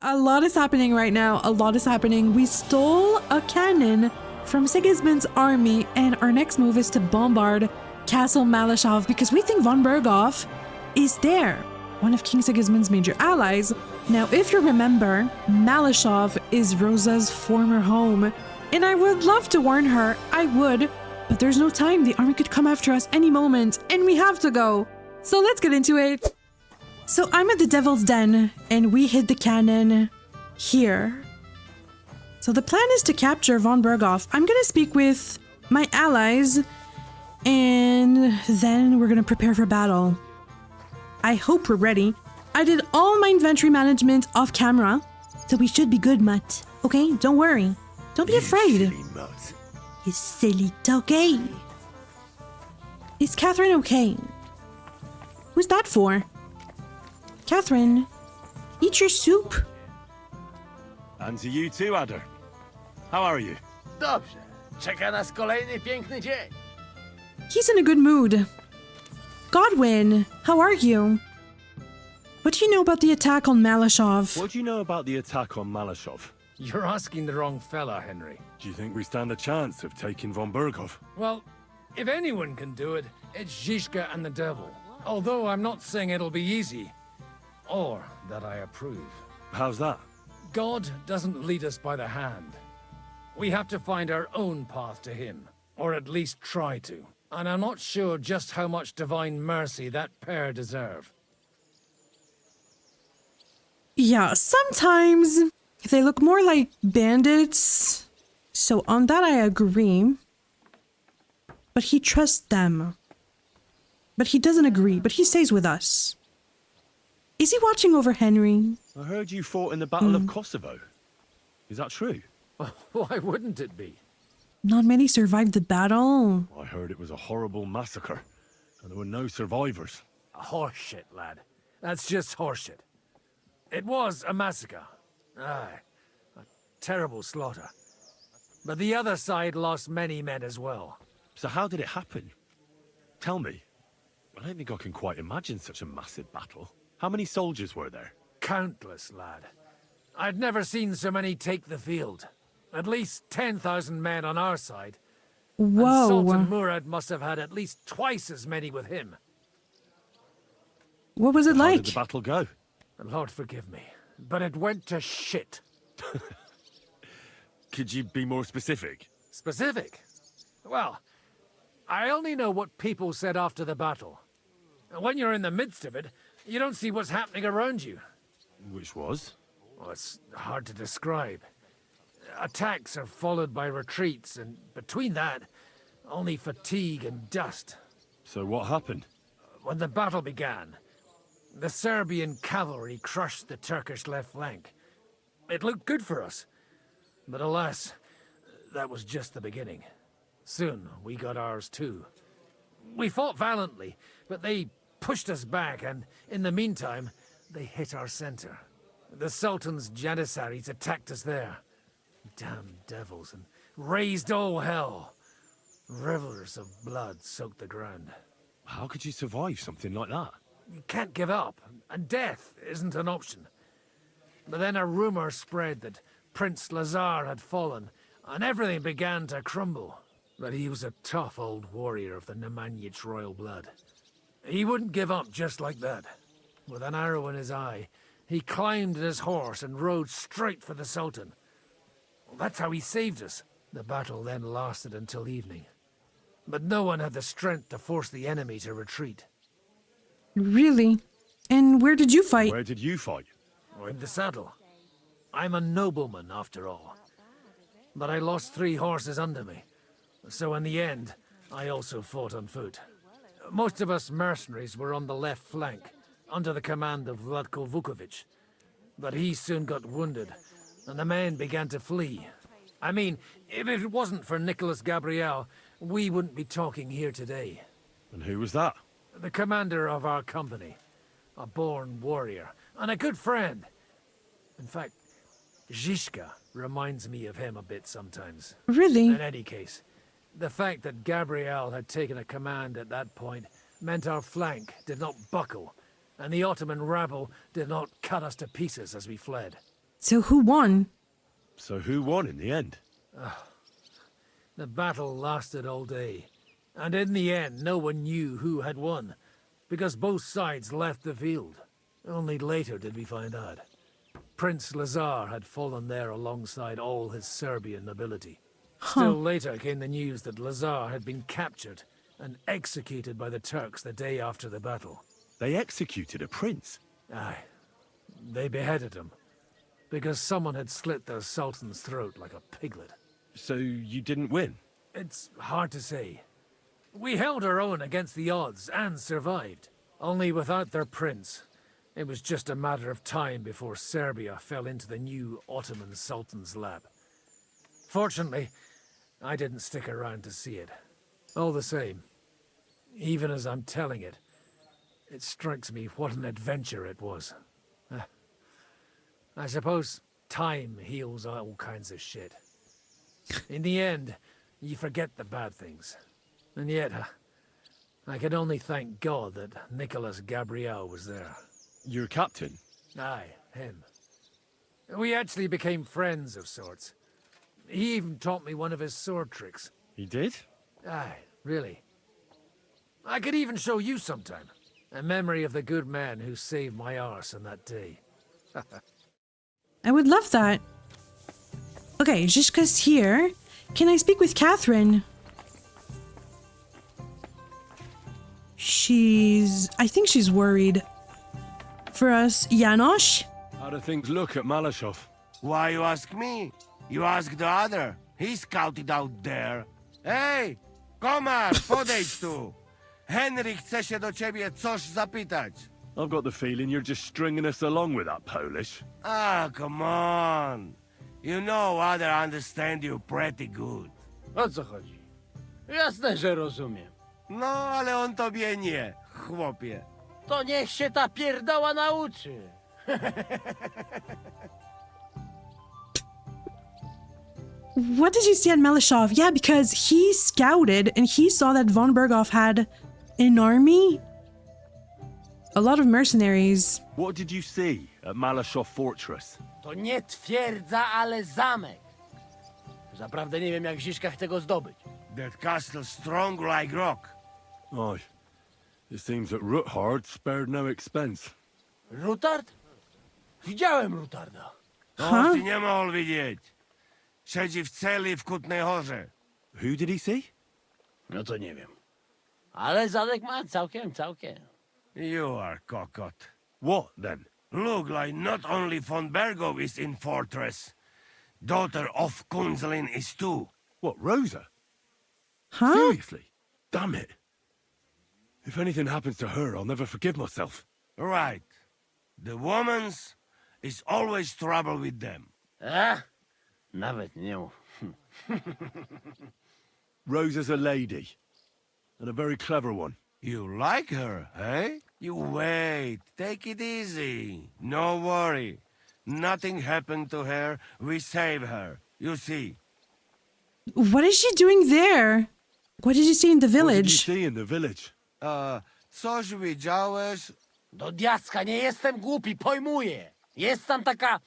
A lot is happening right now. A lot is happening. We stole a cannon from Sigismund's army, and our next move is to bombard Castle Maleshov because we think von Bergow is there, one of King Sigismund's major allies. Now, if you remember, Maleshov is Rosa's former home, and I would love to warn her. I would, but there's no time. The army could come after us any moment, and we have to go. So let's get into it. So I'm at the Devil's Den, and we hid the cannon here. So the plan is to capture von Bergow. I'm gonna speak with my allies, and then we're gonna prepare for battle. I hope we're ready. I did all my inventory management off camera, so we should be good, Mutt. Okay, don't worry. Don't be afraid. Silly mutt. You silly okay. Is Catherine okay? Who's that for? Catherine, eat your soup. And to you too, Adder. How are you? Dobrze. Czeka nas kolejny piękny dzień. He's in a good mood. Godwin, how are you? What do you know about the attack on Maleshov? What do you know about the attack on Maleshov? You're asking the wrong fella, Henry. Do you think we stand a chance of taking von Bergow? Well, if anyone can do it, it's Zizka and the devil. Although I'm not saying it'll be easy. Or that I approve. How's that? God doesn't lead us by the hand. We have to find our own path to him. Or at least try to. And I'm not sure just how much divine mercy that pair deserve. Yeah, sometimes they look more like bandits. So on that I agree. But he trusts them. But he doesn't agree, but he stays with us. Is he watching over Henry? I heard you fought in the Battle of Kosovo. Is that true? Why wouldn't it be? Not many survived the battle. I heard it was a horrible massacre, and there were no survivors. Horseshit, lad. That's just horseshit. It was a massacre. Aye. A terrible slaughter. But the other side lost many men as well. So how did it happen? Tell me. I don't think I can quite imagine such a massive battle. How many soldiers were there? Countless, lad. I'd never seen so many take the field. At least 10,000 men on our side. Whoa. And Sultan Murad must have had at least twice as many with him. What was it How like? did the battle go? Lord forgive me, but it went to shit. Could you be more specific? Specific? Well, I only know what people said after the battle. And when you're in the midst of it, you don't see what's happening around you. Which was? Well, it's hard to describe. Attacks are followed by retreats, and between that, only fatigue and dust. So what happened? When the battle began, the Serbian cavalry crushed the Turkish left flank. It looked good for us, but alas, that was just the beginning. Soon, we got ours too. We fought valiantly, but they pushed us back, and in the meantime, they hit our center. The Sultan's Janissaries attacked us there. Damn devils, and raised all hell. Rivers of blood soaked the ground. How could you survive something like that? You can't give up, and death isn't an option. But then a rumor spread that Prince Lazar had fallen, and everything began to crumble. But he was a tough old warrior of the Nemanjic royal blood. He wouldn't give up just like that. With an arrow in his eye, he climbed his horse and rode straight for the Sultan. Well, that's how he saved us. The battle then lasted until evening. But no one had the strength to force the enemy to retreat. Really? And where did you fight? Where did you fight? Or in the saddle. I'm a nobleman, after all. But I lost 3 horses under me. So in the end, I also fought on foot. Most of us mercenaries were on the left flank, under the command of Vladko Vukovic. But he soon got wounded, and the men began to flee. I mean, if it wasn't for Nicholas Gabriel, we wouldn't be talking here today. And who was that? The commander of our company. A born warrior, and a good friend. In fact, Zizka reminds me of him a bit sometimes. Really? In any case, the fact that Gabriel had taken a command at that point meant our flank did not buckle, and the Ottoman rabble did not cut us to pieces as we fled. So who won? So who won in the end? The battle lasted all day, and in the end no one knew who had won, because both sides left the field. Only later did we find out. Prince Lazar had fallen there alongside all his Serbian nobility. Still later came the news that Lazar had been captured and executed by the Turks the day after the battle. They executed a prince. Aye. They beheaded him, because someone had slit their sultan's throat like a piglet. So you didn't win? It's hard to say. We held our own against the odds and survived. Only without their prince, it was just a matter of time before Serbia fell into the new Ottoman Sultan's lap. Fortunately, I didn't stick around to see it. All the same, even as I'm telling it, it strikes me what an adventure it was. I suppose time heals all kinds of shit. In the end, you forget the bad things. And yet, I can only thank God that Nicholas Gabriel was there. Your captain? Aye, him. We actually became friends of sorts. He even taught me one of his sword tricks. He did? Aye, really. I could even show you sometime. A memory of the good man who saved my arse on that day. I would love that. Okay, Zizka's here. Can I speak with Catherine? I think she's worried. For us, Janosch? How do things look at Maleshov? Why you ask me? You ask the other. He scouted out there. Hej, komar, podejdź tu. Henry chce się do ciebie coś zapytać. I've got the feeling you're just stringing us along with that Polish. Ah, come on. You know other understand you pretty good. O co chodzi? Jasne, że rozumiem. No, ale on tobie nie, chłopie. To niech się ta pierdoła nauczy. What did you see at Maleshov? Yeah, because he scouted and he saw that von Bergow had an army. A lot of mercenaries. What did you see at Maleshov Fortress? To nie twierdza, ale zamek. Zaprawdę nie wiem, jak Ziszka chce go zdobyć. That castle strong like rock. Aye. It seems that Ruthard spared no expense. Rutard? Widziałem Rutarda. To ci nie mógł widzieć. Siedzi w celi w Kutnej Horze. Who did he see? No to nie wiem. Ale zadek ma całkiem. You are cockot. What, then? Look like not only von Bergow is in fortress. Daughter of Kunzelin is too. What, Rosa? Huh? Seriously? Damn it. If anything happens to her, I'll never forgive myself. Right. The woman's is always trouble with them. Nawet nie mów. Rosa's a lady. And a very clever one. You like her, eh? You wait. Take it easy. No worry. Nothing happened to her. We save her. You see. What is she doing there? What did you see in the What did you village? see in the village? Coś widziałeś? Do diaska, nie jestem głupi, pojmuję. Jest tam taka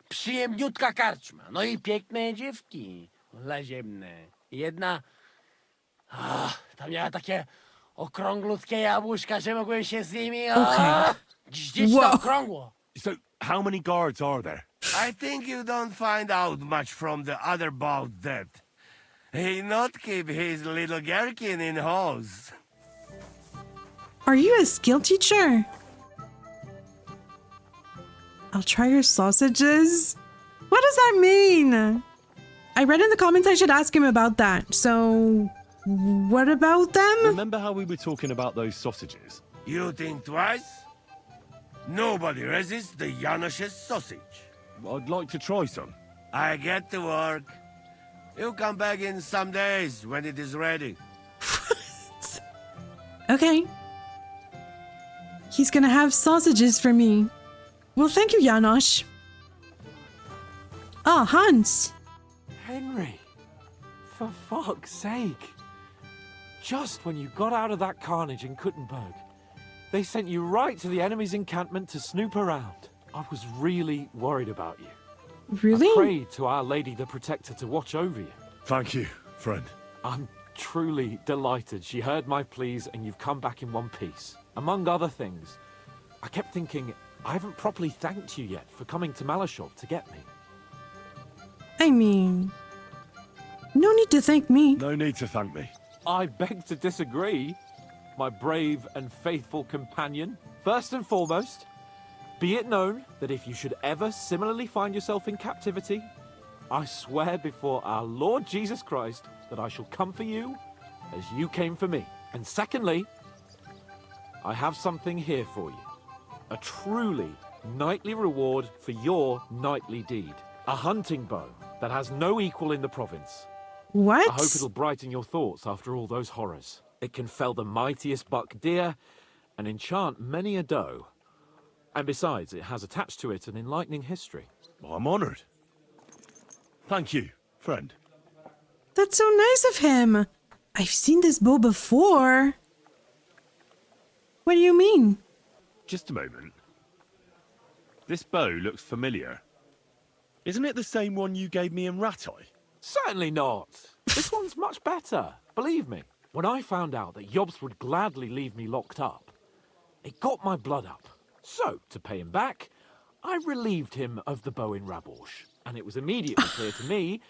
przyjemniutka karczma. No i piękne dziewki. Laziemne. Jedna... tam miała takie okrąglutkie jabłuszka, że mogłem się z nimi... Gdzieś Wow. na okrągło. So, how many guards are there? I think you don't find out much from the other about that. He not keep his little gherkin in halls. Are you a skill teacher? I'll try your sausages. What does that mean? I read in the comments I should ask him about that. So, what about them? Remember how we were talking about those sausages? You think twice? Nobody resists the Janosch's sausage. I'd like to try some. I get to work. You come back in some days when it is ready. Okay. He's gonna have sausages for me. Well, thank you, Janosch. Ah, Hans. Henry, for fuck's sake. Just when you got out of that carnage in Kuttenberg, they sent you right to the enemy's encampment to snoop around. I was really worried about you. Really? I prayed to Our Lady the Protector to watch over you. Thank you, friend. I'm truly delighted she heard my pleas and you've come back in one piece. Among other things, I kept thinking, I haven't properly thanked you yet for coming to Maleshov to get me. I mean, no need to thank me. No need to thank me. I beg to disagree, my brave and faithful companion. First and foremost, be it known that if you should ever similarly find yourself in captivity, I swear before our Lord Jesus Christ that I shall come for you as you came for me. And secondly, I have something here for you. A truly knightly reward for your knightly deed. A hunting bow that has no equal in the province. What? I hope it'll brighten your thoughts after all those horrors. It can fell the mightiest buck deer and enchant many a doe. And besides, it has attached to it an enlightening history. Well, I'm honored. Thank you, friend. That's so nice of him. I've seen this bow before. What do you mean? Just a moment. This bow looks familiar. Isn't it the same one you gave me in Rattay? Certainly not. This one's much better. Believe me, when I found out that Jobst would gladly leave me locked up, it got my blood up. So, to pay him back, I relieved him of the bow in Raborsh. And it was immediately clear to me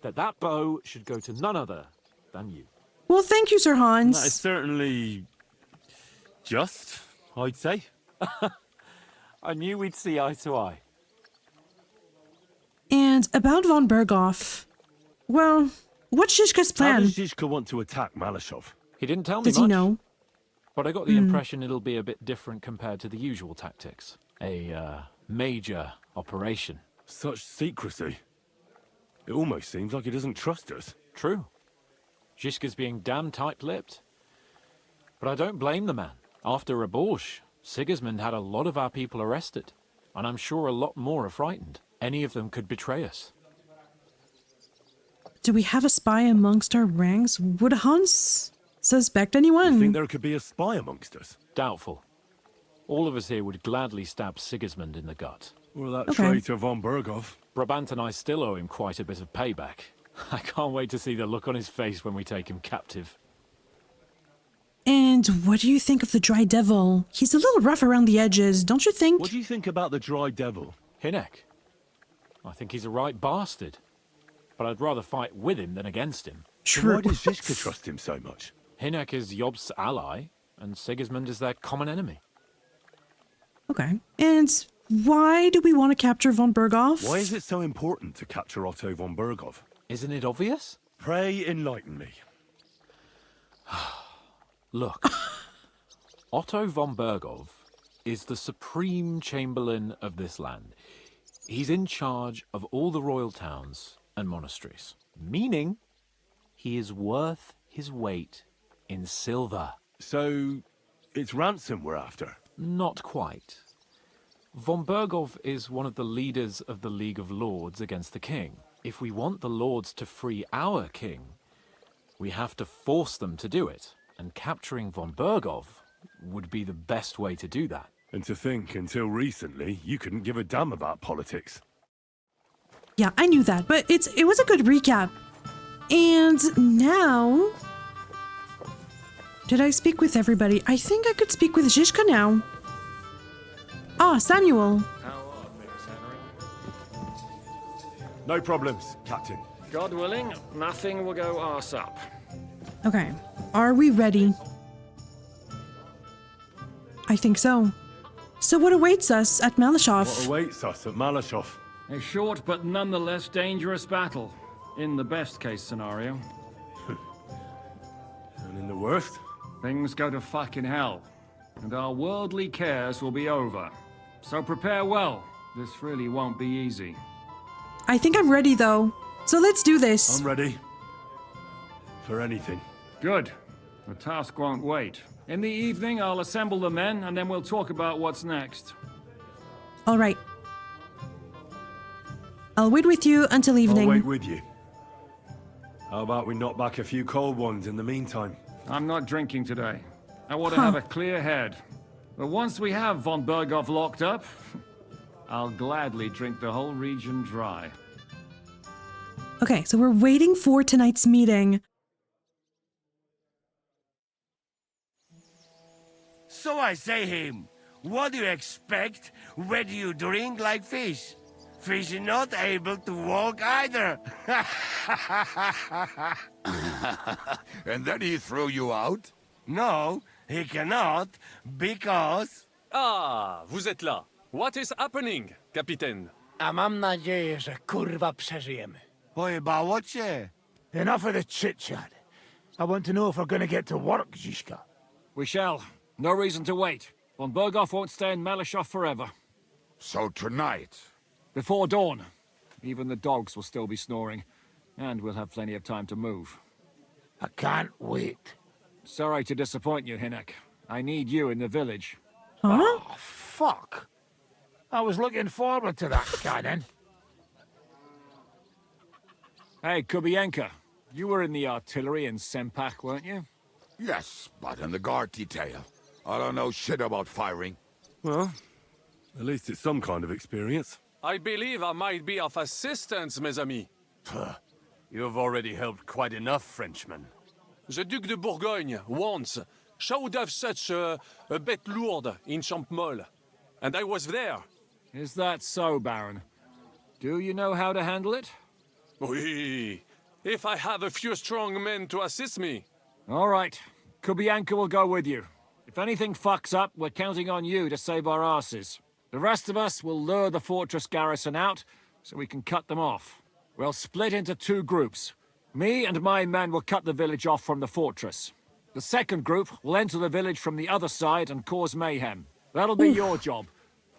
that that bow should go to none other than you. Well, thank you, Sir Hans. That is certainly just, I'd say. I knew we'd see eye to eye. And about von Bergow. Well, what's Žižka's How plan? does Žižka want to attack Maleshov? He didn't tell me Does much. he know? But I got the impression it'll be a bit different compared to the usual tactics. A major operation. Such secrecy. It almost seems like he doesn't trust us. True. Žižka's being damn tight-lipped. But I don't blame the man. After Raborsh, Sigismund had a lot of our people arrested. And I'm sure a lot more are frightened. Any of them could betray us. Do we have a spy amongst our ranks? Would Hans suspect anyone? You think there could be a spy amongst us? Doubtful. All of us here would gladly stab Sigismund in the gut. Or that Okay. traitor von Bergow? Brabant and I still owe him quite a bit of payback. I can't wait to see the look on his face when we take him captive. And what do you think of the Dry Devil? He's a little rough around the edges, don't you think? What do you think about the Dry Devil? Hinek. I think he's a right bastard. But I'd rather fight with him than against him. So True. why does Žižka trust him so much? Hinek is Jobst's ally, and Sigismund is their common enemy. Okay. And why do we want to capture von Bergow? Why is it so important to capture Otto von Bergow? Isn't it obvious? Pray enlighten me. Look, Otto von Bergow is the supreme chamberlain of this land. He's in charge of all the royal towns and monasteries, meaning he is worth his weight in silver. So, it's ransom we're after. Not quite. Von Bergow is one of the leaders of the League of Lords against the king. If we want the lords to free our king, we have to force them to do it. And capturing von Bergow would be the best way to do that. And to think, until recently, you couldn't give a damn about politics. Yeah, I knew that, but it was a good recap. And now... Did I speak with everybody? I think I could speak with Žižka now. Ah, Samuel. How are things, Henry? No problems, Captain. God willing, nothing will go arse up. Okay, are we ready? I think so. So what awaits us at Maleshov? What awaits us at Maleshov? A short but nonetheless dangerous battle, in the best case scenario. And in the worst? Things go to fucking hell, and our worldly cares will be over. So prepare well. This really won't be easy. I think I'm ready though. So let's do this. I'm ready. For anything. Good. The task won't wait. In the evening, I'll assemble the men, and then we'll talk about what's next. All right. I'll wait with you until evening. I'll wait with you. How about we knock back a few cold ones in the meantime? I'm not drinking today. I want to have a clear head. But once we have von Bergow locked up, I'll gladly drink the whole region dry. Okay, so we're waiting for tonight's meeting. So I say him, what do you expect when you drink like fish? Fish not able to walk either. And then he threw you out? No, he cannot, because... Ah, vous êtes là. What is happening, Capitaine? A mam nadzieję, że kurwa przeżyjemy. Pojebało cię. Enough of the chit-chat. I want to know if we're gonna get to work, Zizka. We shall. No reason to wait. Von Bergow won't stay in Maleshov forever. So tonight... Before dawn. Even the dogs will still be snoring. And we'll have plenty of time to move. I can't wait. Sorry to disappoint you, Hinek. I need you in the village. Huh? Oh, fuck. I was looking forward to that, Cannon. Hey, Kubienka. You were in the artillery in Sempak, weren't you? Yes, but in the guard detail. I don't know shit about firing. Well, at least it's some kind of experience. I believe I might be of assistance, mes amis. You've already helped quite enough, Frenchman. The Duc de Bourgogne, once, showed off such a bête lourde in Champmol. And I was there. Is that so, Baron? Do you know how to handle it? Oui, if I have a few strong men to assist me. All right. Kubianka will go with you. If anything fucks up, we're counting on you to save our asses. The rest of us will lure the fortress garrison out, so we can cut them off. We'll split into 2 groups. Me and my men will cut the village off from the fortress. The second group will enter the village from the other side and cause mayhem. That'll be your job.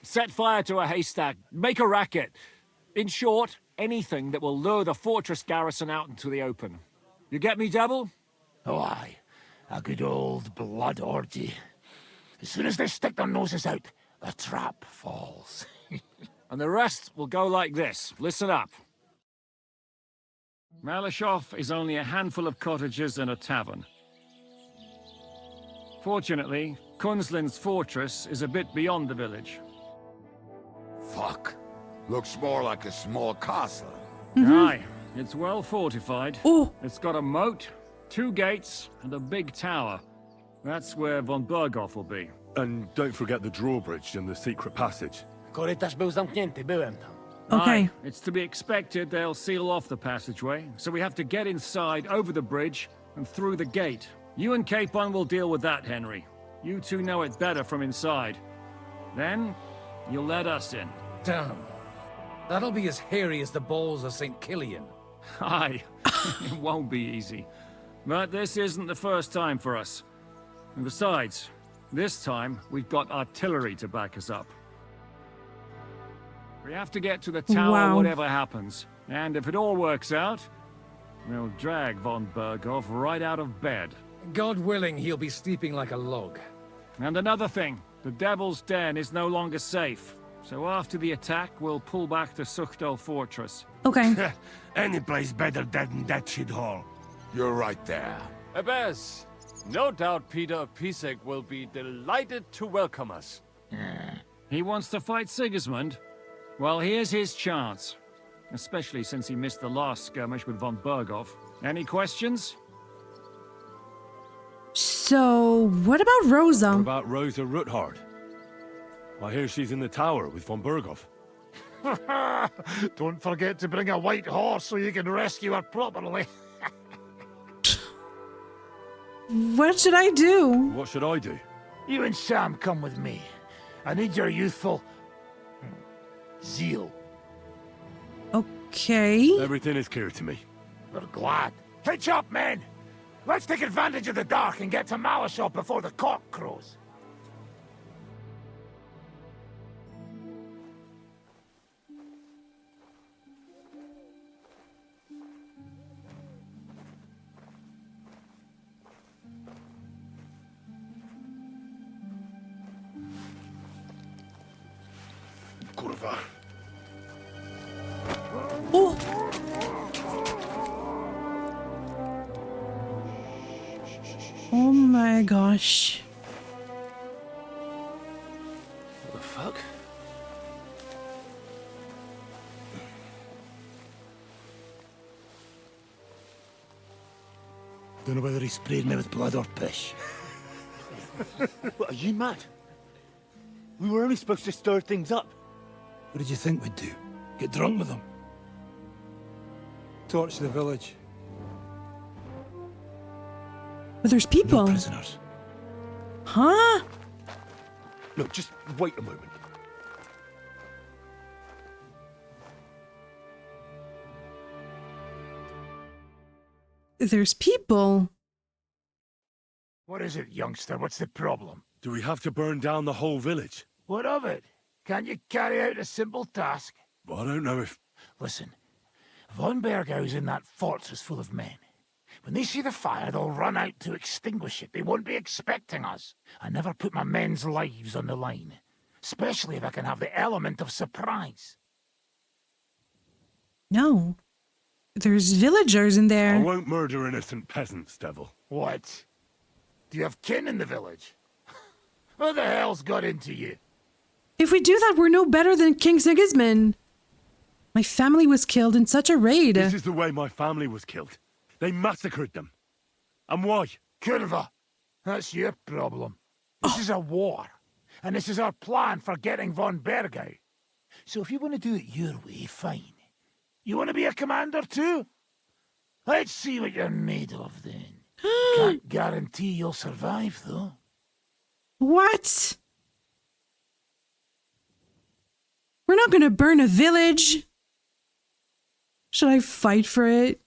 Set fire to a haystack, make a racket. In short, anything that will lure the fortress garrison out into the open. You get me, Devil? Oh, aye. A good old blood orgy. As soon as they stick their noses out, the trap falls. And the rest will go like this. Listen up. Maleshov is only a handful of cottages and a tavern. Fortunately, Kunzlin's fortress is a bit beyond the village. Fuck. Looks more like a small castle. Aye, it's well fortified. Oh, It's got a moat, 2 gates, and a big tower. That's where von Bergow will be. And don't forget the drawbridge and the secret passage. Korytarz był zamknięty, byłem tam. okay. Aye, it's to be expected they'll seal off the passageway, so we have to get inside, over the bridge, and through the gate. You and Capon will deal with that, Henry. You 2 know it better from inside. Then, you'll let us in. Damn. That'll be as hairy as the balls of St. Killian. Aye, it won't be easy. But this isn't the first time for us. And besides, this time we've got artillery to back us up. We have to get to the tower Wow. whatever happens. And if it all works out, we'll drag von Bergow right out of bed. God willing, he'll be sleeping like a log. And another thing, the Devil's Den is no longer safe. So after the attack, we'll pull back to Suchto Fortress. Okay. Any place better than that shithole. You're right there. Abbas, no doubt Peter of Pisek will be delighted to welcome us. He wants to fight Sigismund? Well, here's his chance. Especially since he missed the last skirmish with von Bergow. Any questions? So, what about Rosa? What about Rosa Ruthard? I hear she's in the tower with von Bergow. Don't forget to bring a white horse so you can rescue her properly. What should I do? What should I do? You and Sam come with me. I need your youthful zeal. Okay. Everything is clear to me. We're glad. Hitch up, men! Let's take advantage of the dark and get to Maleshov before the cock crows. Kurwa. Oh, oh my gosh. What the fuck? Don't know whether he sprayed me with blood or piss. What, are you mad? We were only supposed to stir things up. What did you think we'd do? Get drunk with them? Torch the village. But there's people. No prisoners. Huh? Look, just wait a moment. There's people. What is it, youngster? What's the problem? Do we have to burn down the whole village? What of it? Can't you carry out a simple task? Well, I don't know if... Listen, von Bergow's in that fortress full of men. When they see the fire, they'll run out to extinguish it. They won't be expecting us. I never put my men's lives on the line, especially if I can have the element of surprise. No. There's villagers in I there. won't murder innocent peasants, Devil. What? Do you have kin in the village? Who the hell's got into you? If we do that, we're no better than King Sigismund. My family was killed in such a raid. This is the way my family was killed. They massacred them. And why? Curva, that's your problem. This is a war, and this is our plan for getting von Bergow. So if you want to do it your way, fine. You want to be a commander too? Let's see what you're made of then. Can't guarantee you'll survive, though. What? We're not gonna burn a village. Should I fight for it?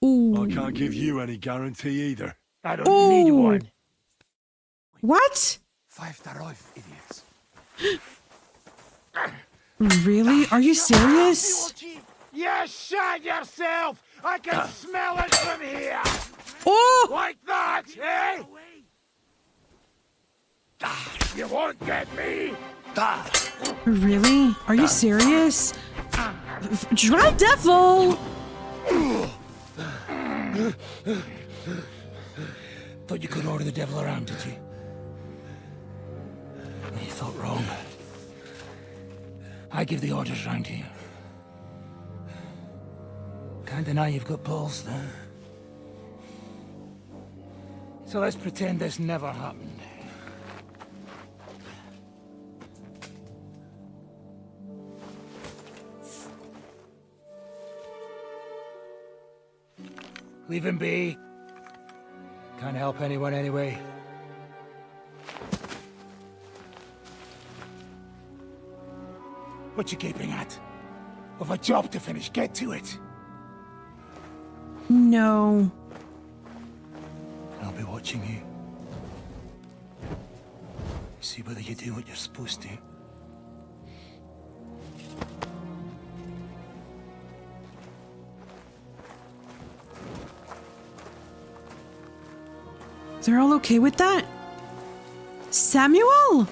Ooh. I can't give you any guarantee either. I don't need one. What? 5 darauf, idiots. Really? Are you serious? You shot yourself! I can smell it from here! Oh! Like that, eh? You won't get me! Really? Are you serious? Dry devil! Thought you could order the devil around, did you? You thought wrong. I give the orders round here. Can't deny you've got balls, though. So let's pretend this never happened. Leave him be. Can't help anyone anyway. What you gaping at? We've a job to finish. Get to it. No. I'll be watching you. See whether you do what you're supposed to. They're all okay with that? Samuel?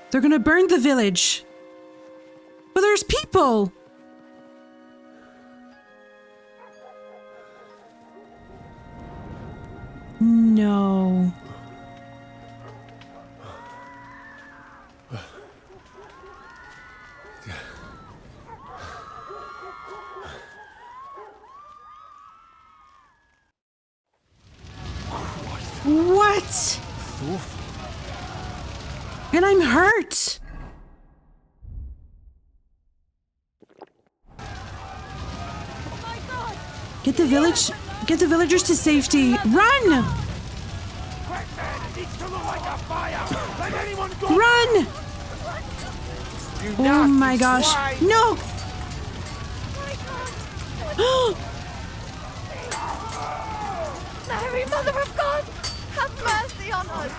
They're gonna burn the village. But there's people! No. What? And I'm hurt. Get the villagers to safety. Run! Run! Oh my gosh. No! Mary, Mother of God, have mercy on us.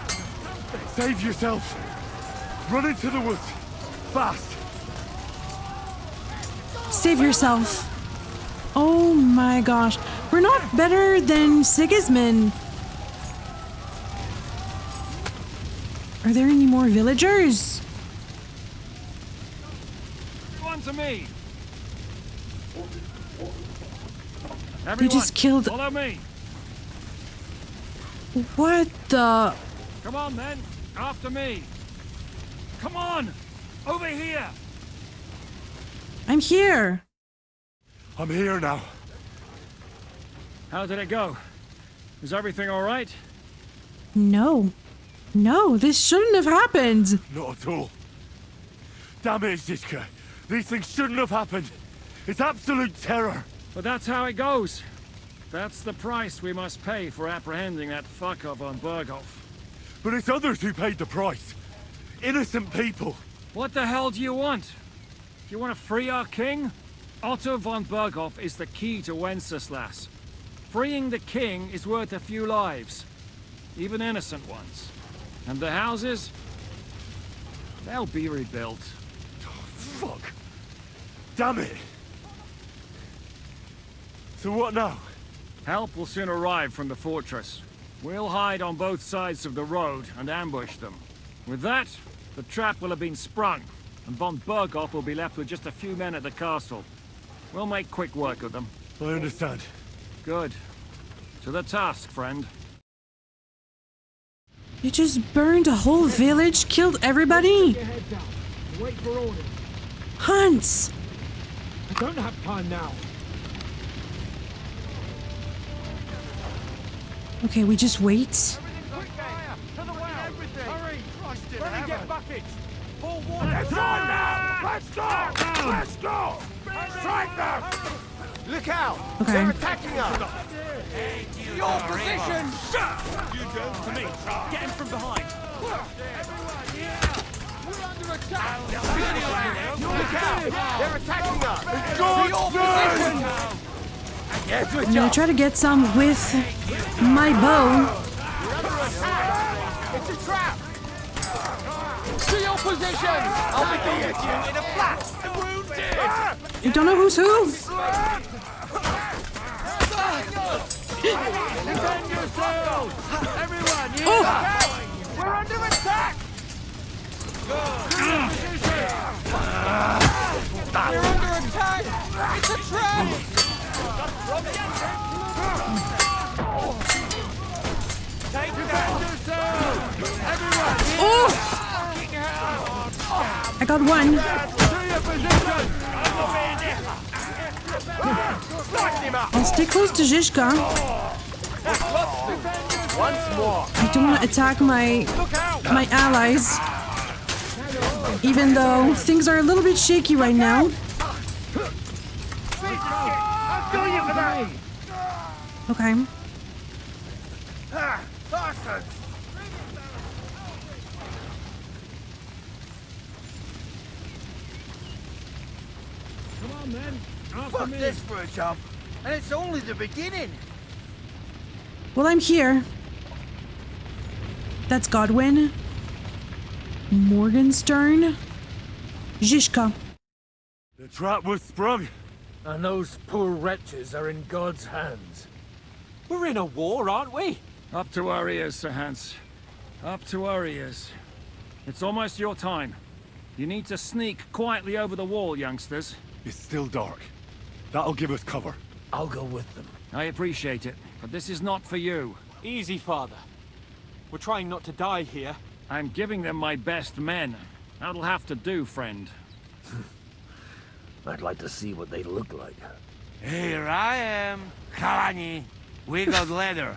Save yourselves. Run into the woods. Fast. Save yourself. Oh my gosh. We're not better than Sigismund. Are there any more villagers? One to me. Everyone, They just killed... follow me. What the... Come on, then. After me. Come on. Over here. I'm here. I'm here now. How did it go? Is everything all right? No. No, this shouldn't have happened. Not at all. Damn it, Zizka. These things shouldn't have happened. It's absolute terror. But that's how it goes. That's the price we must pay for apprehending that fucker von Bergow. But it's others who paid the price. Innocent people. What the hell do you want? You want to free our king? Otto von Bergow is the key to Wenceslas. Freeing the king is worth a few lives. Even innocent ones. And the houses? They'll be rebuilt. Oh, fuck. Damn it. So what now? Help will soon arrive from the fortress. We'll hide on both sides of the road and ambush them. With that, the trap will have been sprung, and von Bergow will be left with just a few men at the castle. We'll make quick work of them. I understand. Good. To the task, friend. You just burned a whole village, killed everybody? Wait for orders. Hans! I don't have time now. Okay, we just wait. Let's go now! Let's go! Let's go! Strike them! Look out! Okay. They're attacking us! Your position! You go to me. Get him from behind. We're under attack! Look out! They're attacking us! To your position! I'm gonna try to get some with my bow. It's a trap! To your position! I'll be with you in a flash! Wounded! You don't know who's who? Defend yourselves! Everyone, yeah! Oh! We're under attack! We're under attack! It's a trap! Oh! I got one. I'll stay close to Zizka. Once more! I don't want to attack my allies. Even though things are a little bit shaky right now. I'll kill you for that! Okay. Bastards! Come on, then. Fuck this for a job. And it's only the beginning. Well, I'm here. That's Godwin. Morgenstern. Zizka. The trap was sprung. And those poor wretches are in God's hands. We're in a war, aren't we? Up to our ears, Sir Hans. Up to our ears. It's almost your time. You need to sneak quietly over the wall, youngsters. It's still dark. That'll give us cover. I'll go with them. I appreciate it, but this is not for you. Easy, Father. We're trying not to die here. I'm giving them my best men. That'll have to do, friend. I'd like to see what they look like. Here I am, Kalani. We got leather.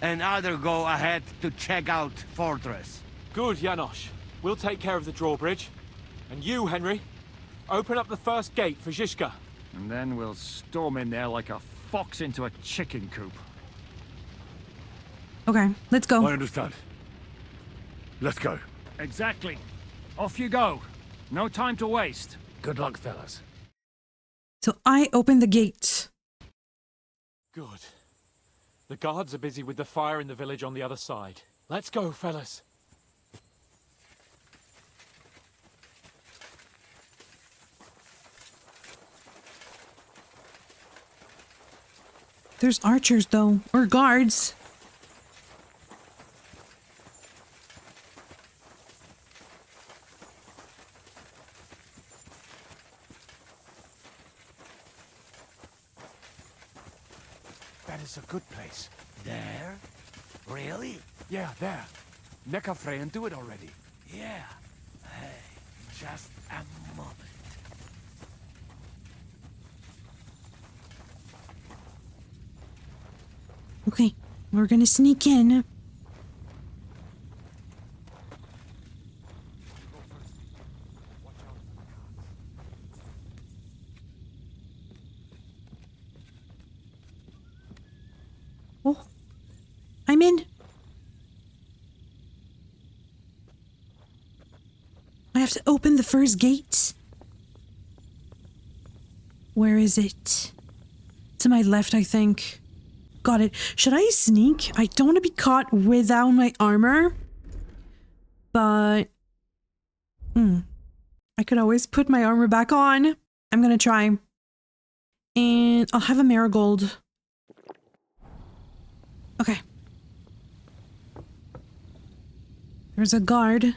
And other go ahead to check out fortress. Good, Janosch. We'll take care of the drawbridge. And you, Henry, open up the first gate for Zizka. And then we'll storm in there like a fox into a chicken coop. Okay, let's go. I understand. Let's go. Exactly. Off you go. No time to waste. Good luck, fellas. So I open the gate. Good. The guards are busy with the fire in the village on the other side. Let's go, fellas. There's archers, though, or guards. That is a good place. There? Really? Yeah, there. Neckarfrey and do it already. Yeah. Hey, just a moment. Okay, we're gonna sneak in. Oh, I'm in. I have to open the first gate. Where is it? To my left, I think. Got it. Should I sneak? I don't want to be caught without my armor. But... I could always put my armor back on. I'm gonna try. And I'll have a marigold. Okay. There's a guard.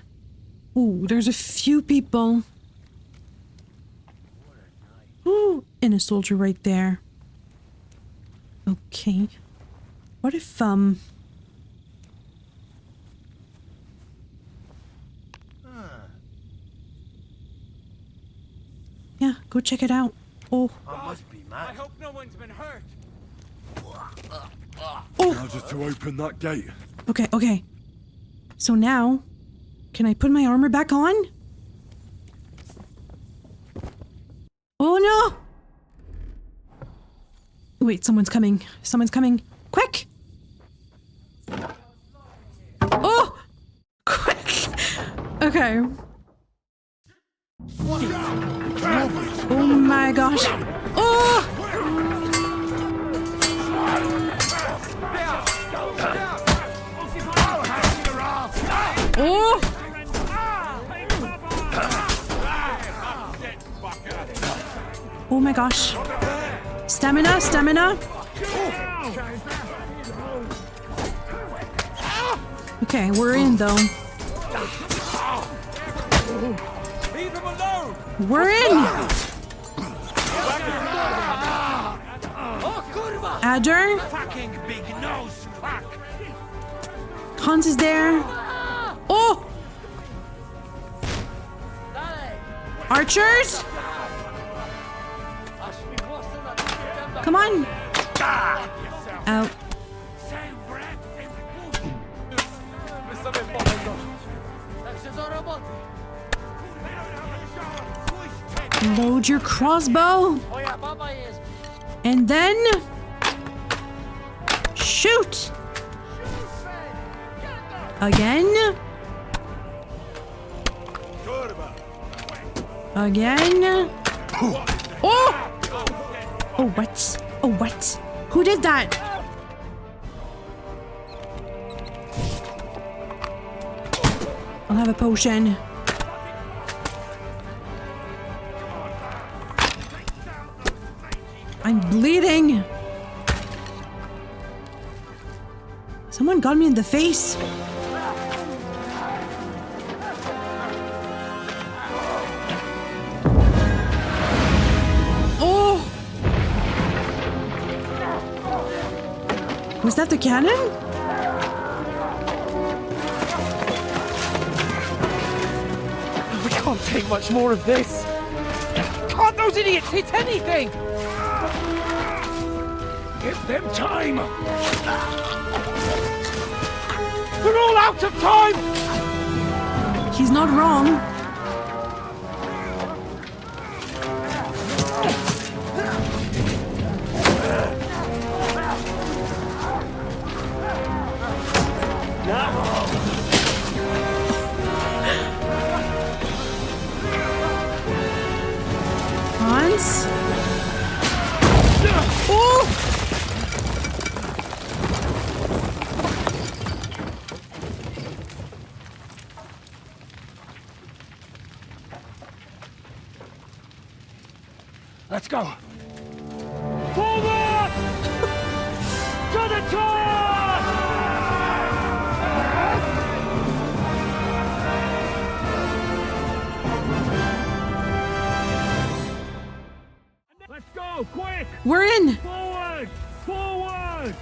Ooh, there's a few people. Ooh, and a soldier right there. Okay. What if, yeah, go check it out. Oh. Must be mad. I hope no one's been hurt. Oh. Now just to open that gate. Okay, okay. So now, can I put my armor back on? Oh no! Wait, someone's coming. Someone's coming. Quick! Oh! Quick! Okay. Oh my gosh. Oh! Oh! Oh my gosh. Stamina, stamina. Okay, we're in though. Leave him alone! We're in! Adder. Fucking big nose fuck. Hans is there. Oh! Archers? Come on. Out. Load your crossbow. And then shoot. Again. Again. Oh! Oh, what? Oh, what? Who did that? I'll have a potion. I'm bleeding. Someone got me in the face. Oh! Was that the cannon? We can't take much more of this. Can't those idiots hit anything? Give them time! We're all out of time! He's not wrong. Hans? Oh! Let's go! Forward! To the top! Let's go, quick! We're in! Forward! Forward!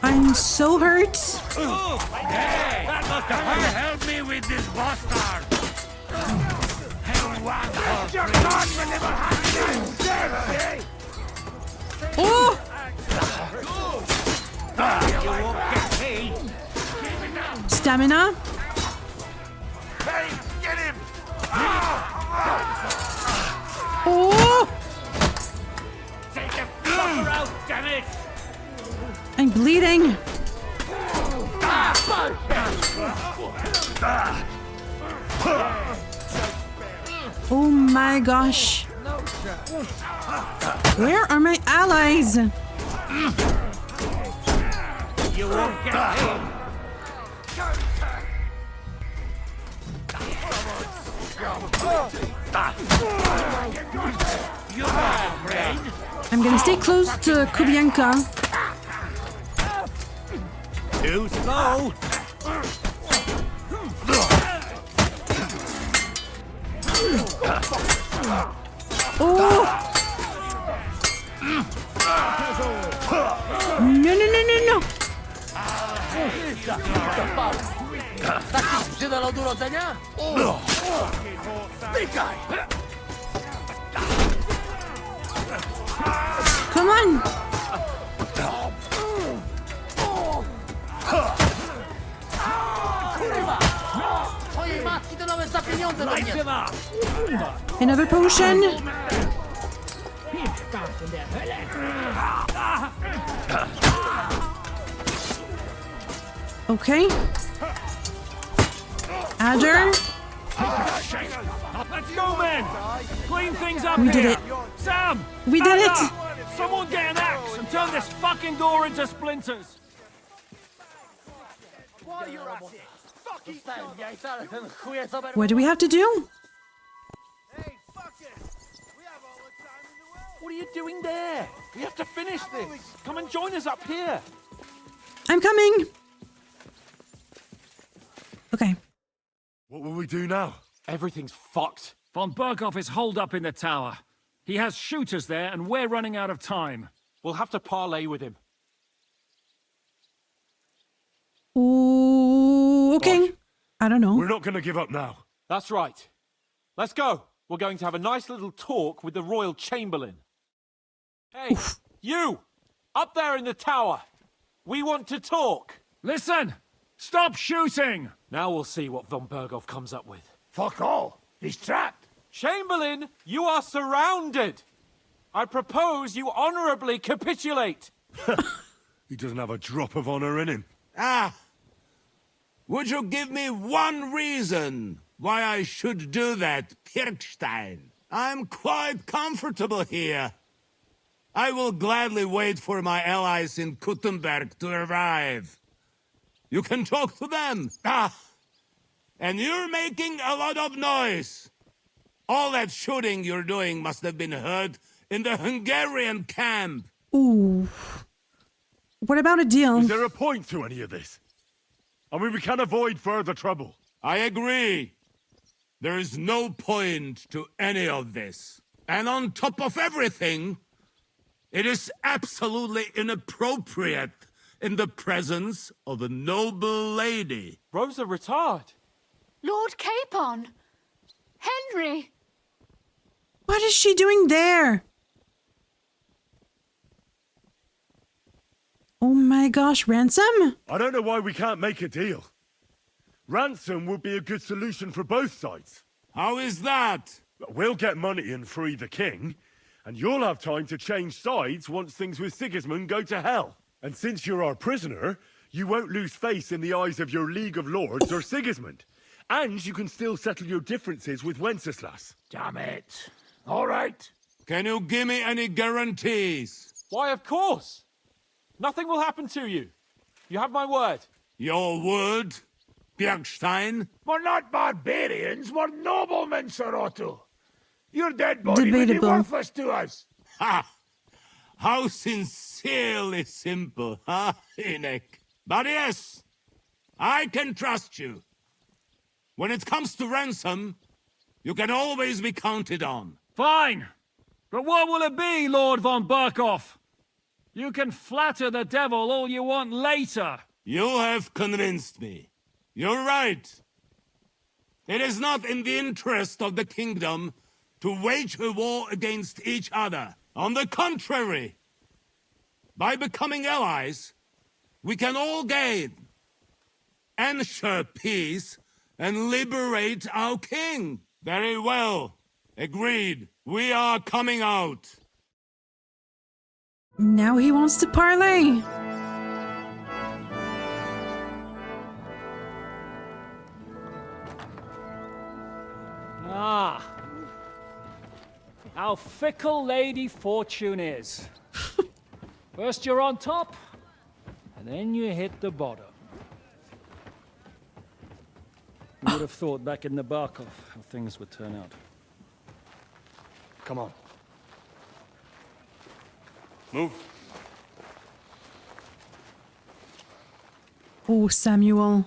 I'm so hurt. Hey! That must have hurt. Help me with this bastard! Hell, what? Your God will never have you dead, eh? Oh! Stamina. Hey, get him! Oh! Take the fucker out, damn it! I'm bleeding. Oh my gosh. Where are my allies? You won't get him! I'm gonna stay close to Kubienka. Too slow. Oh! No, no, no, no, no! Tak ci przydał od urodzenia? Stykaj! Come on! Kurwa! Twojej matki to nawet za pieniądze nam nie da! Another potion. Okay. Adder. Let's go, men! Clean things up We did here. it. Sam! We did back it. up. Someone get an axe and turn this fucking door into splinters. What do we have to do? What are you doing there? We have to finish this. Come and join us up here. I'm coming. Okay. What will we do now? Everything's fucked. Von Bergow is holed up in the tower. He has shooters there, and we're running out of time. We'll have to parley with him. Ooh, okay. Bosh, I don't know. we're not going to give up now. That's right. Let's go. We're going to have a nice little talk with the Royal Chamberlain. Hey, you! Up there in the tower! We want to talk! Listen! Stop shooting! Now we'll see what von Bergow comes up with. Fuck all! He's trapped! Chamberlain, you are surrounded! I propose you honorably capitulate! He doesn't have a drop of honor in him. Ah! Would you give me one reason why I should do that, Pirkstein? I'm quite comfortable here. I will gladly wait for my allies in Kuttenberg to arrive. You can talk to them. Ah! And you're making a lot of noise. All that shooting you're doing must have been heard in the Hungarian camp. Ooh. What about a deal? Is there a point to any of this? I mean, we can avoid further trouble. I agree. There is no point to any of this. And on top of everything, it is absolutely inappropriate in the presence of a noble lady. Rosa Retard. Lord Capon! Henry! What is she doing there? Oh my gosh, ransom? I don't know why we can't make a deal. Ransom would be a good solution for both sides. How is that? We'll get money and free the king, and you'll have time to change sides once things with Sigismund go to hell. And since you're our prisoner, you won't lose face in the eyes of your League of Lords or Sigismund. And you can still settle your differences with Wenceslas. Damn it. All right. Can you give me any guarantees? Why, of course. Nothing will happen to you. You have my word. Your word, Bjergstein? We're not barbarians, we're noblemen, Sir Otto. Your dead body would be Debatable. worthless to us. Ha! How sincerely simple, huh, Enoch? But yes, I can trust you. When it comes to ransom, you can always be counted on. Fine. But what will it be, Lord von Bergow? You can flatter the devil all you want later. You have convinced me. You're right. It is not in the interest of the kingdom to wage a war against each other. On the contrary, By becoming allies, we can all gain, ensure peace, and liberate our king. Very well. Agreed. We are coming out. Now he wants to parlay. Ah. How fickle Lady Fortune is. First you're on top, and then you hit the bottom. Who would have thought back in the Barkov how things would turn out? Come on. Move. Oh, Samuel.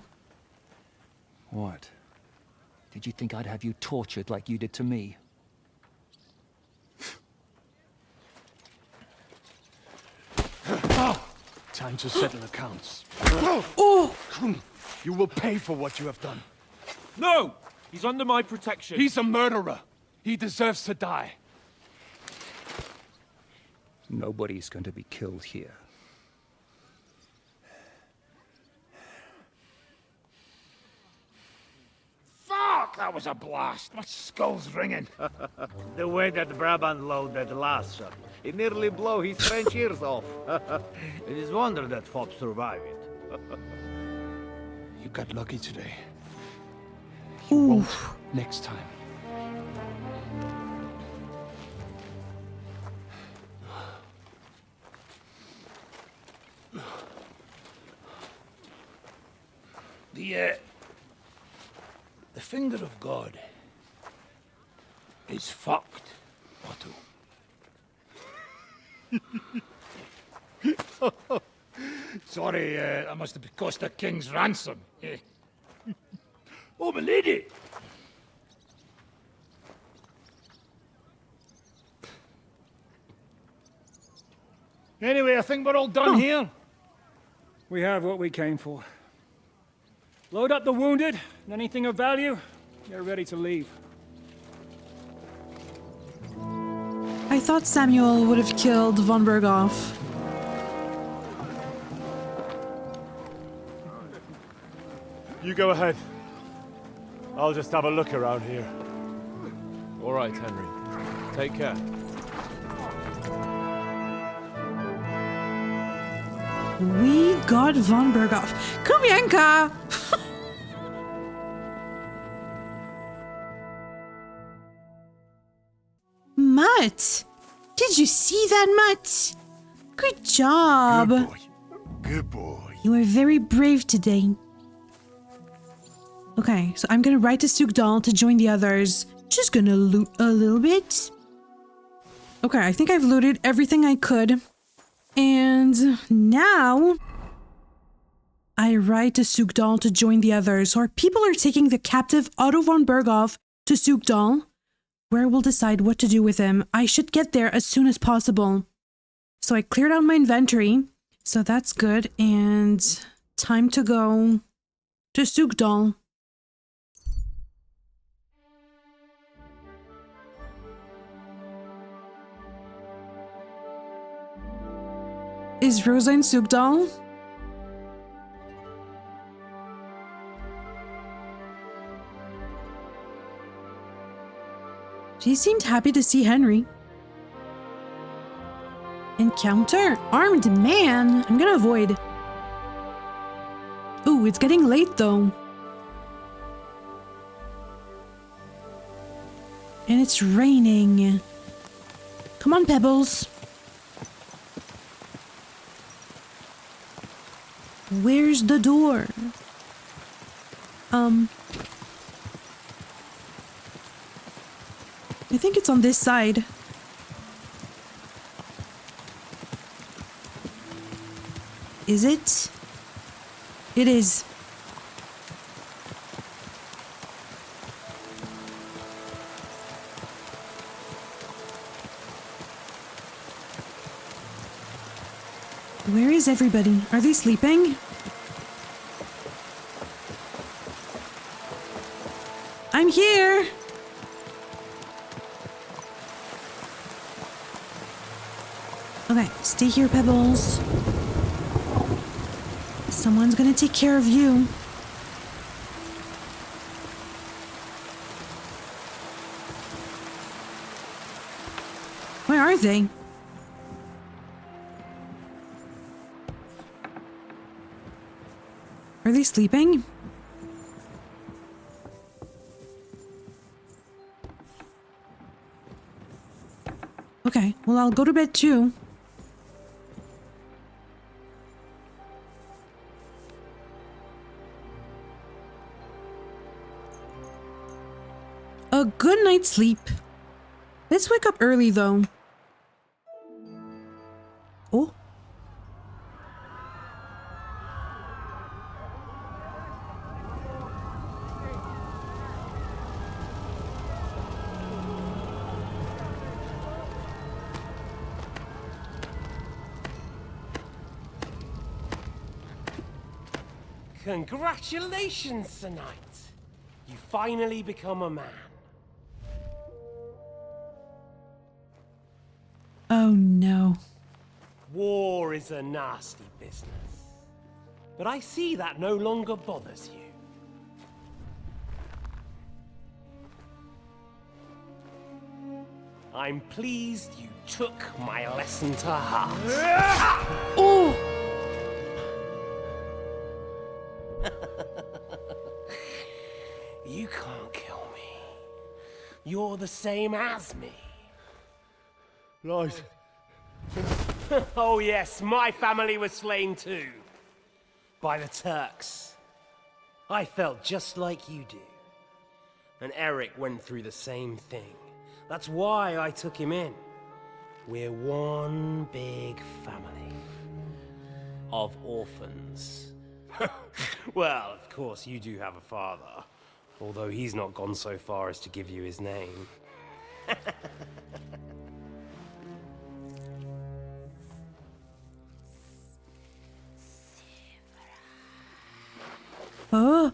What? Did you think I'd have you tortured like you did to me? Time to settle accounts. Oh! You will pay for what you have done. No! He's under my protection. He's a murderer. He deserves to die. Nobody's going to be killed here. Fuck! That was a blast. My skull's ringing. The way that Brabant loaded last shot, it nearly blow his French ears off. It is wonder that Fop survived it. You got lucky today. You won't next time. The finger of God is fucked, Otto. Sorry, that must have cost a king's ransom. Oh, my lady! Anyway, I think we're all done here. We have what we came for. Load up the wounded, and anything of value, you're ready to leave. I thought Samuel would have killed von Bergow. You go ahead. I'll just have a look around here. All right, Henry. Take care. We got von Bergow. Kubienka! Mutt! Did you see that, Mutt? Good job. Good boy. Good boy. You are very brave today. Okay, so I'm gonna write to Sugdal to join the others. Just gonna loot a little bit. Okay, I think I've looted everything I could. And now I write to Sugdal to join the others. So our people are taking the captive Otto von Bergow to Sugdal, where we'll decide what to do with him. I should get there as soon as possible. So I cleared out my inventory, so that's good. And time to go to Sugdal. Is Rosa in Sugdal? She seemed happy to see Henry. Encounter? Armed man? I'm gonna avoid. Ooh, it's getting late though. And it's raining. Come on, Pebbles. Where's the door? I think it's on this side. Is it? It is. Where is everybody? Are they sleeping? I'm here! Okay, stay here, Pebbles. Someone's gonna take care of you. Where are they? Are they sleeping? Okay, well, I'll go to bed too. A good night's sleep. Let's wake up early though. Oh. Congratulations, Sir Knight. You finally become a man. Oh no. War is a nasty business. But I see that no longer bothers you. I'm pleased you took my lesson to heart. Oh! You can't kill me. You're the same as me. Right. Oh yes, my family was slain too. By the Turks. I felt just like you do. And Eric went through the same thing. That's why I took him in. We're one big family. Of orphans. Well, of course you do have a father. Although he's not gone so far as to give you his name. Oh.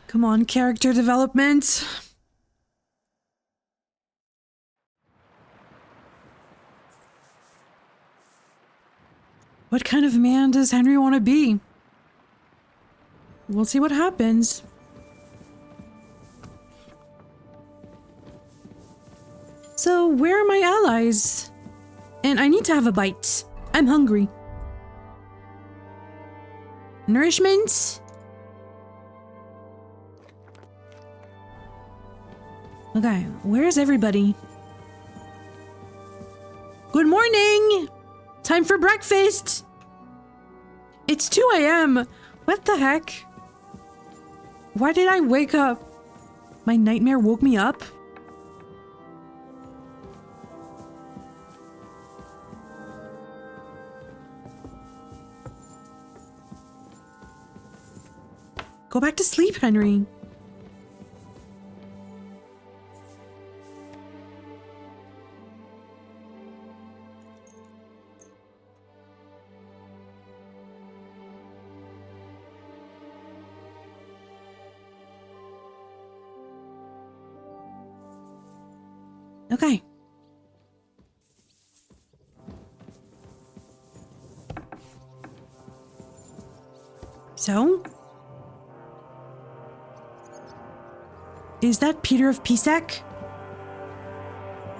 Come on, character development. What kind of man does Henry want to be? We'll see what happens. So, where are my allies? And I need to have a bite. I'm hungry. Nourishment? Okay, where's everybody? Good morning! Time for breakfast! It's 2 a.m. What the heck? Why did I wake up? My nightmare woke me up? Go back to sleep, Henry. Okay. So? Is that Peter of Pisek?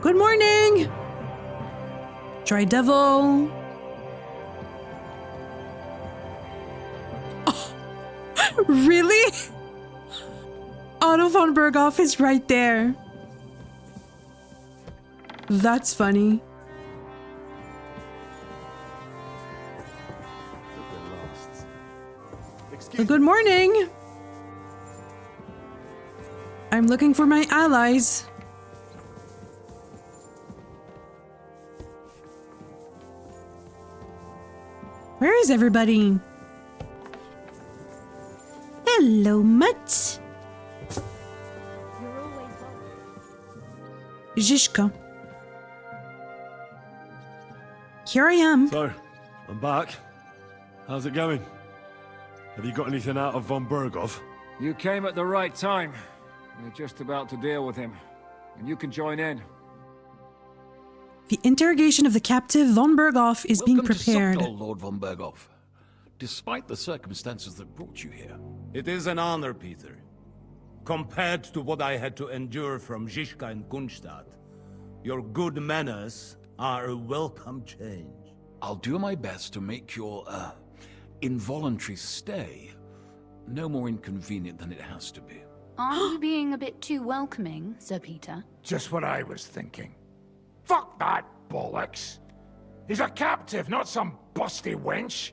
Good morning! Dry Devil. Oh, really? Otto von Bergow is right there. That's funny. Good morning. I'm looking for my allies. Where is everybody? Hello, Mutt. Zizka. Here I am. So, I'm back. How's it going? Have you got anything out of von Bergow? You came at the right time. We're just about to deal with him. And you can join in. The interrogation of the captive von Bergow is being prepared. Welcome to Lord von Bergow. Despite the circumstances that brought you here. It is an honor, Peter. Compared to what I had to endure from Zizka and Kunstadt, your good manners are a welcome change. I'll do my best to make your, involuntary stay no more inconvenient than it has to be. Aren't you being a bit too welcoming, Sir Peter? Just what I was thinking. Fuck that bollocks. He's a captive, not some busty wench.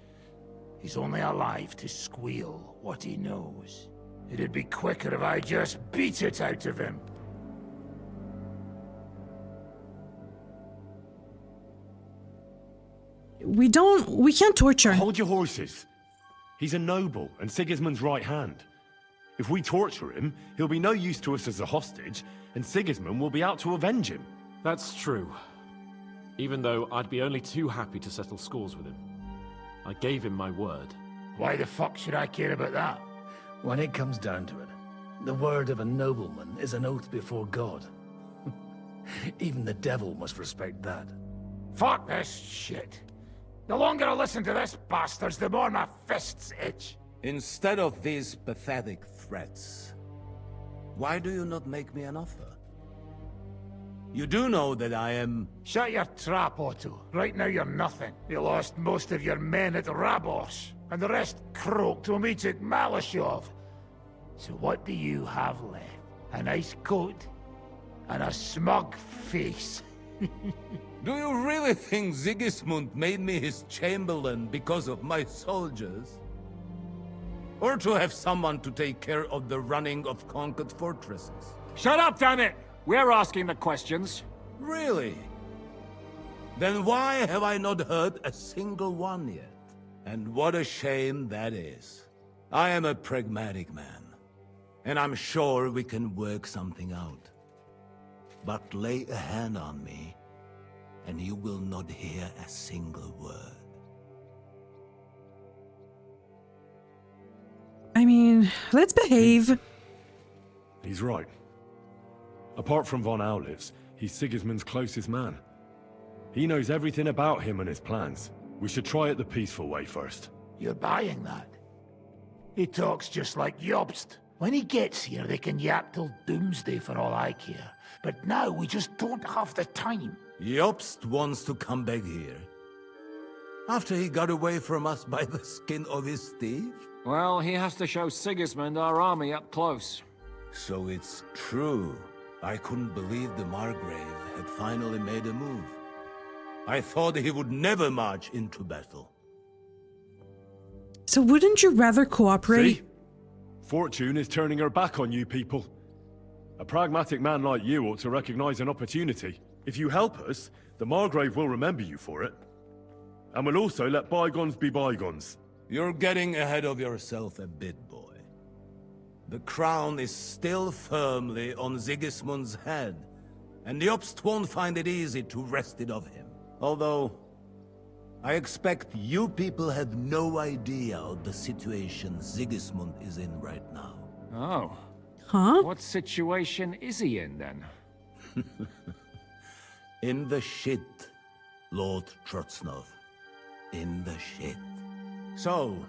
He's only alive to squeal what he knows. It'd be quicker if I just beat it out of him. We can't torture. Hold your horses. He's a noble and Sigismund's right hand. If we torture him, he'll be no use to us as a hostage, and Sigismund will be out to avenge him. That's true. Even though I'd be only too happy to settle scores with him. I gave him my word. Why the fuck should I care about that? When it comes down to it, the word of a nobleman is an oath before God. Even the devil must respect that. Fuck this shit. The longer I listen to this bastards, the more my fists itch. Instead of these pathetic threats, why do you not make me an offer? You do know that I am... Shut your trap, Otto. Right now you're nothing. You lost most of your men at Rabos, and the rest croaked when we took Maleshov. So what do you have left? A nice coat? And a smug face? Do you really think Sigismund made me his chamberlain because of my soldiers? Or to have someone to take care of the running of conquered fortresses? Shut up, damn it! We're asking the questions. Really? Then why have I not heard a single one yet? And what a shame that is. I am a pragmatic man, and I'm sure we can work something out. But lay a hand on me, and you will not hear a single word. I mean, let's behave. He's right. Apart from von Aulitz, he's Sigismund's closest man. He knows everything about him and his plans. We should try it the peaceful way first. You're buying that? He talks just like Jobst. When he gets here, they can yap till doomsday for all I care. But now we just don't have the time. Jobst wants to come back here. After he got away from us by the skin of his teeth? Well, he has to show Sigismund our army up close. So it's true. I couldn't believe the Margrave had finally made a move. I thought he would never march into battle. So wouldn't you rather cooperate? See? Fortune is turning her back on you people. A pragmatic man like you ought to recognize an opportunity. If you help us, the Margrave will remember you for it. And will also let bygones be bygones. You're getting ahead of yourself a bit, boy. The crown is still firmly on Sigismund's head, and Jobst won't find it easy to wrest it of him. Although, I expect you people have no idea of the situation Sigismund is in right now. Oh. Huh? What situation is he in, then? In the shit, Lord Trotznov. In the shit. So,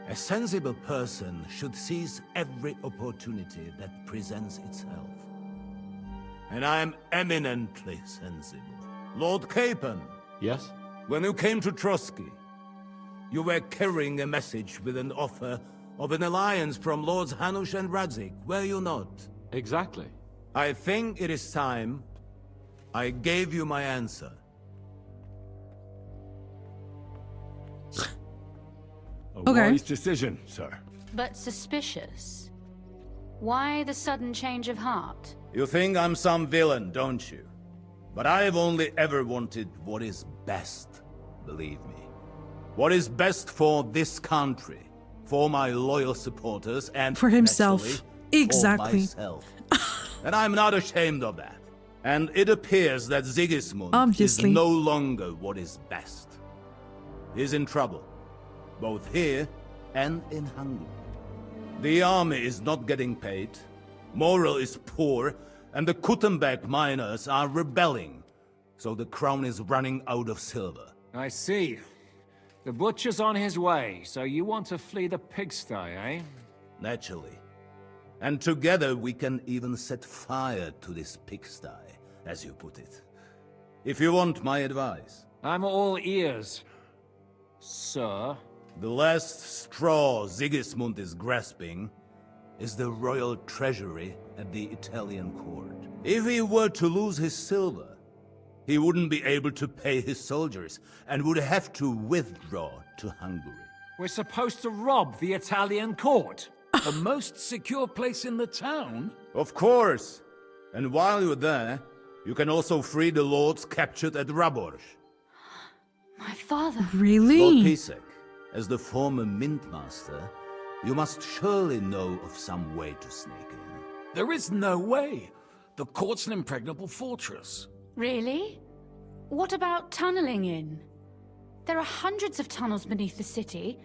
a sensible person should seize every opportunity that presents itself. And I am eminently sensible. Lord Capon. Yes? When you came to Trotsky, you were carrying a message with an offer of an alliance from Lords Hanush and Radzik, were you not? Exactly. I think it is time I gave you my answer. A wise decision, sir. But suspicious. Why the sudden change of heart? You think I'm some villain, don't you? But I've only ever wanted what is best, believe me. What is best for this country, for my loyal supporters, and for himself. naturally, Exactly. for myself. And I'm not ashamed of that. And it appears that Sigismund Obviously. is no longer what is best. He's in trouble, both here and in Hungary. The army is not getting paid, morale is poor, and the Kuttenberg miners are rebelling. So the crown is running out of silver. I see. The butcher's on his way, so you want to flee the pigsty, eh? Naturally. And together we can even set fire to this pigsty, as you put it. If you want my advice. I'm all ears, sir. The last straw Sigismund is grasping is the royal treasury at the Italian court. If he were to lose his silver, he wouldn't be able to pay his soldiers and would have to withdraw to Hungary. We're supposed to rob the Italian court. The most secure place in the town? Of course. And while you're there, you can also free the lords captured at Rabors. My father. Really? Lord Pisek, as the former mint master, you must surely know of some way to sneak in. There is no way. The court's an impregnable fortress. Really? What about tunneling in? There are hundreds of tunnels beneath the city,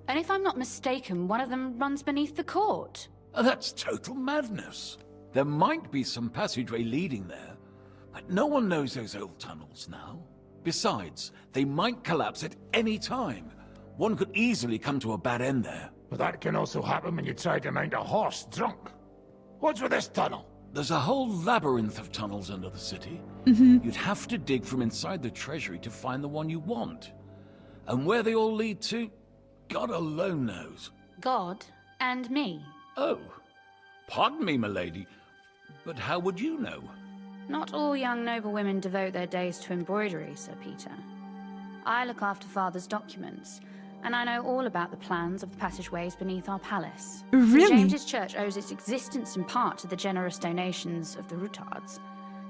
and if I'm not mistaken, one of them runs beneath the court. That's total madness. There might be some passageway leading there, but no one knows those old tunnels now. Besides, they might collapse at any time. One could easily come to a bad end there. But that can also happen when you try to mount a horse drunk. What's with this tunnel? There's a whole labyrinth of tunnels under the city. Mm-hmm. You'd have to dig from inside the treasury to find the one you want. And where they all lead to, God alone knows. God and me. Oh, pardon me, milady, but how would you know? Not all young noble women devote their days to embroidery, Sir Peter. I look after Father's documents, and I know all about the plans of the passageways beneath our palace. Really? St. James's Church owes its existence in part to the generous donations of the Routards.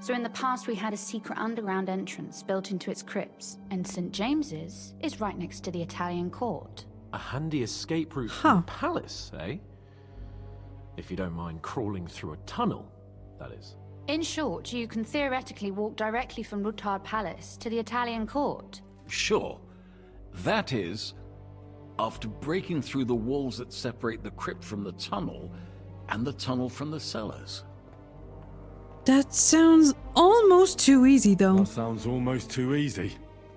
So in the past we had a secret underground entrance built into its crypts, and St. James's is right next to the Italian court. A handy escape route from the palace, eh? If you don't mind crawling through a tunnel, that is. In short, you can theoretically walk directly from Routard Palace to the Italian court. Sure. That is, after breaking through the walls that separate the crypt from the tunnel, and the tunnel from the cellars. That sounds almost too easy, though. That sounds almost too easy.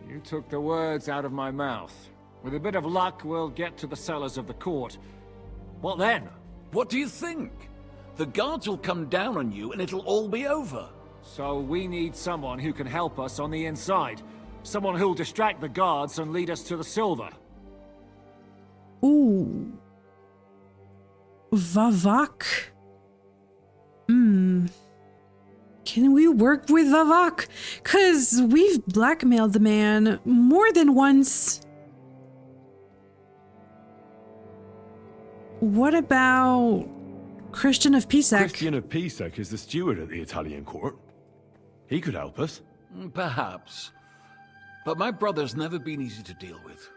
You took the words out of my mouth. With a bit of luck, we'll get to the cellars of the court. What then? What do you think? The guards will come down on you and it'll all be over. So we need someone who can help us on the inside. Someone who'll distract the guards and lead us to the silver. Ooh. Vavak. Can we work with Vavak? 'Cause we've blackmailed the man more than once. What about Christian of Pisek? Christian of Pisek is the steward at the Italian court. He could help us. Perhaps. But my brother's never been easy to deal with.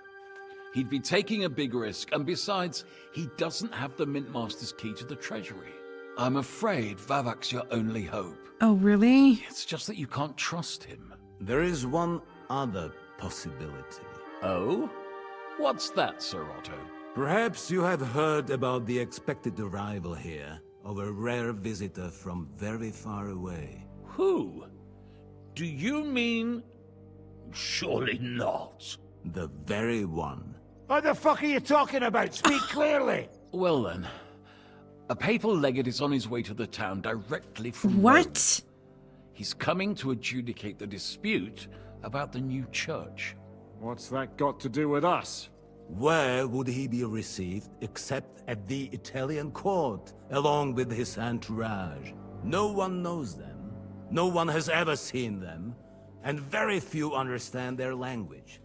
He'd be taking a big risk, and besides, he doesn't have the Mint Master's key to the treasury. I'm afraid Vavak's your only hope. Oh, really? It's just that you can't trust him. There is one other possibility. Oh? What's that, Sir Otto? Perhaps you have heard about the expected arrival here of a rare visitor from very far away. Who? Do you mean... Surely not. The very one. What the fuck are you talking about? Speak clearly. Well then, a papal legate is on his way to the town directly from What? Rome. He's coming to adjudicate the dispute about the new church. What's that got to do with us? Where would he be received except at the Italian court, along with his entourage? No one knows them, no one has ever seen them, and very few understand their language.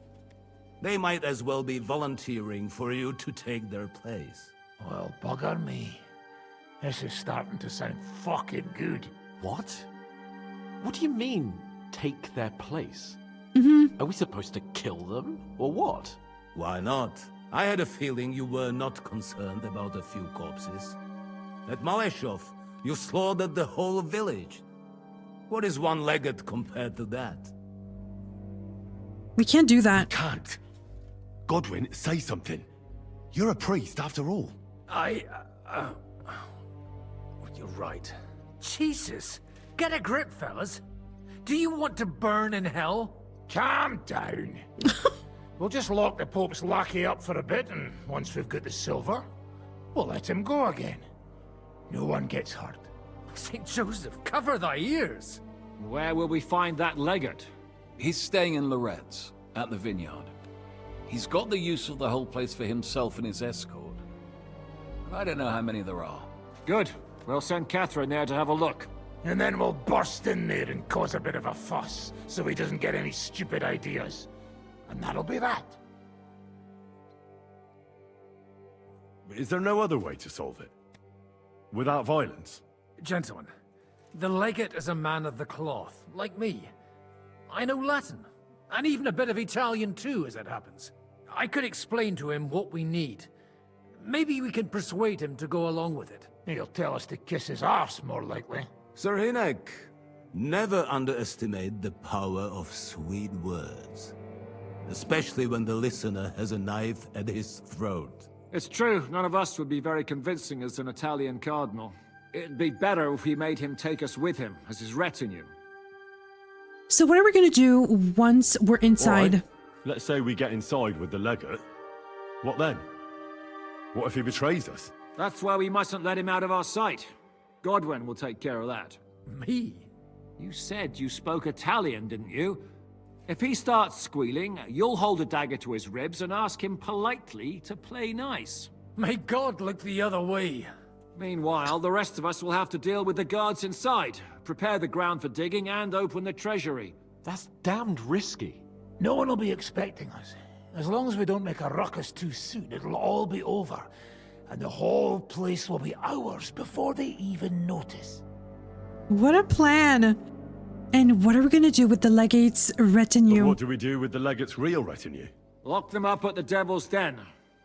They might as well be volunteering for you to take their place. Well, bugger me. This is starting to sound fucking good. What? What do you mean, take their place? Mm-hmm. Are we supposed to kill them, or what? Why not? I had a feeling you were not concerned about a few corpses. At Maleshov, you slaughtered the whole village. What is one legate compared to that? We can't do that. Can't. Godwin, say something. You're a priest after all. You're right. Jesus! Get a grip, fellas. Do you want to burn in hell? Calm down. We'll just lock the Pope's lackey up for a bit, and once we've got the silver, we'll let him go again. No one gets hurt. St. Joseph, cover thy ears! Where will we find that legate? He's staying in Loretz, at the vineyard. He's got the use of the whole place for himself and his escort. But I don't know how many there are. Good. We'll send Catherine there to have a look. And then we'll burst in there and cause a bit of a fuss, so he doesn't get any stupid ideas. And that'll be that. Is there no other way to solve it? Without violence? Gentlemen, the legate is a man of the cloth, like me. I know Latin, and even a bit of Italian too, as it happens. I could explain to him what we need. Maybe we can persuade him to go along with it. He'll tell us to kiss his arse, more likely. Sir Hinek, never underestimate the power of sweet words. Especially when the listener has a knife at his throat. It's true, none of us would be very convincing as an Italian cardinal. It'd be better if we made him take us with him as his retinue. So what are we going to do once we're inside? Right. Let's say we get inside with the legate. What then? What if he betrays us? That's why we mustn't let him out of our sight. Godwin will take care of that. Me? You said you spoke Italian, didn't you? If he starts squealing, you'll hold a dagger to his ribs and ask him politely to play nice. May God look the other way. Meanwhile, the rest of us will have to deal with the guards inside, prepare the ground for digging, and open the treasury. That's damned risky. No one will be expecting us. As long as we don't make a ruckus too soon, it'll all be over. And the whole place will be ours before they even notice. What a plan! And what are we going to do with the legate's retinue? But what do we do with the legate's real retinue? Lock them up at the Devil's Den.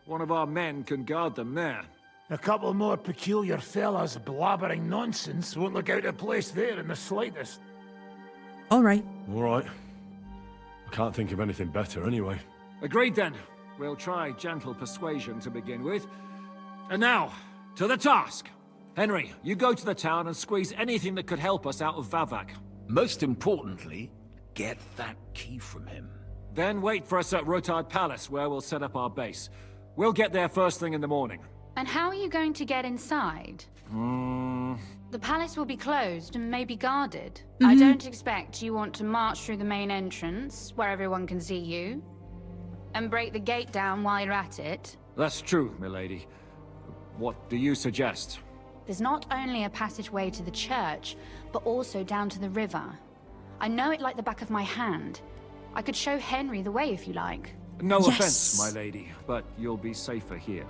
One of our men can guard them there. A couple more peculiar fellas blabbering nonsense won't look out of place there in the slightest. All right. All right. I can't think of anything better anyway. Agreed then. We'll try gentle persuasion to begin with. And now, to the task. Henry, you go to the town and squeeze anything that could help us out of Vavak. Most importantly, get that key from him. Then wait for us at Rotard Palace, where we'll set up our base. We'll get there first thing in the morning. And how are you going to get inside? The palace will be closed and maybe guarded. I don't expect you want to march through the main entrance, where everyone can see you, and break the gate down while you're at it. That's true, milady. What do you suggest? There's not only a passageway to the church, but also down to the river. I know it like the back of my hand. I could show Henry the way if you like. No offense, my lady, but you'll be safer here.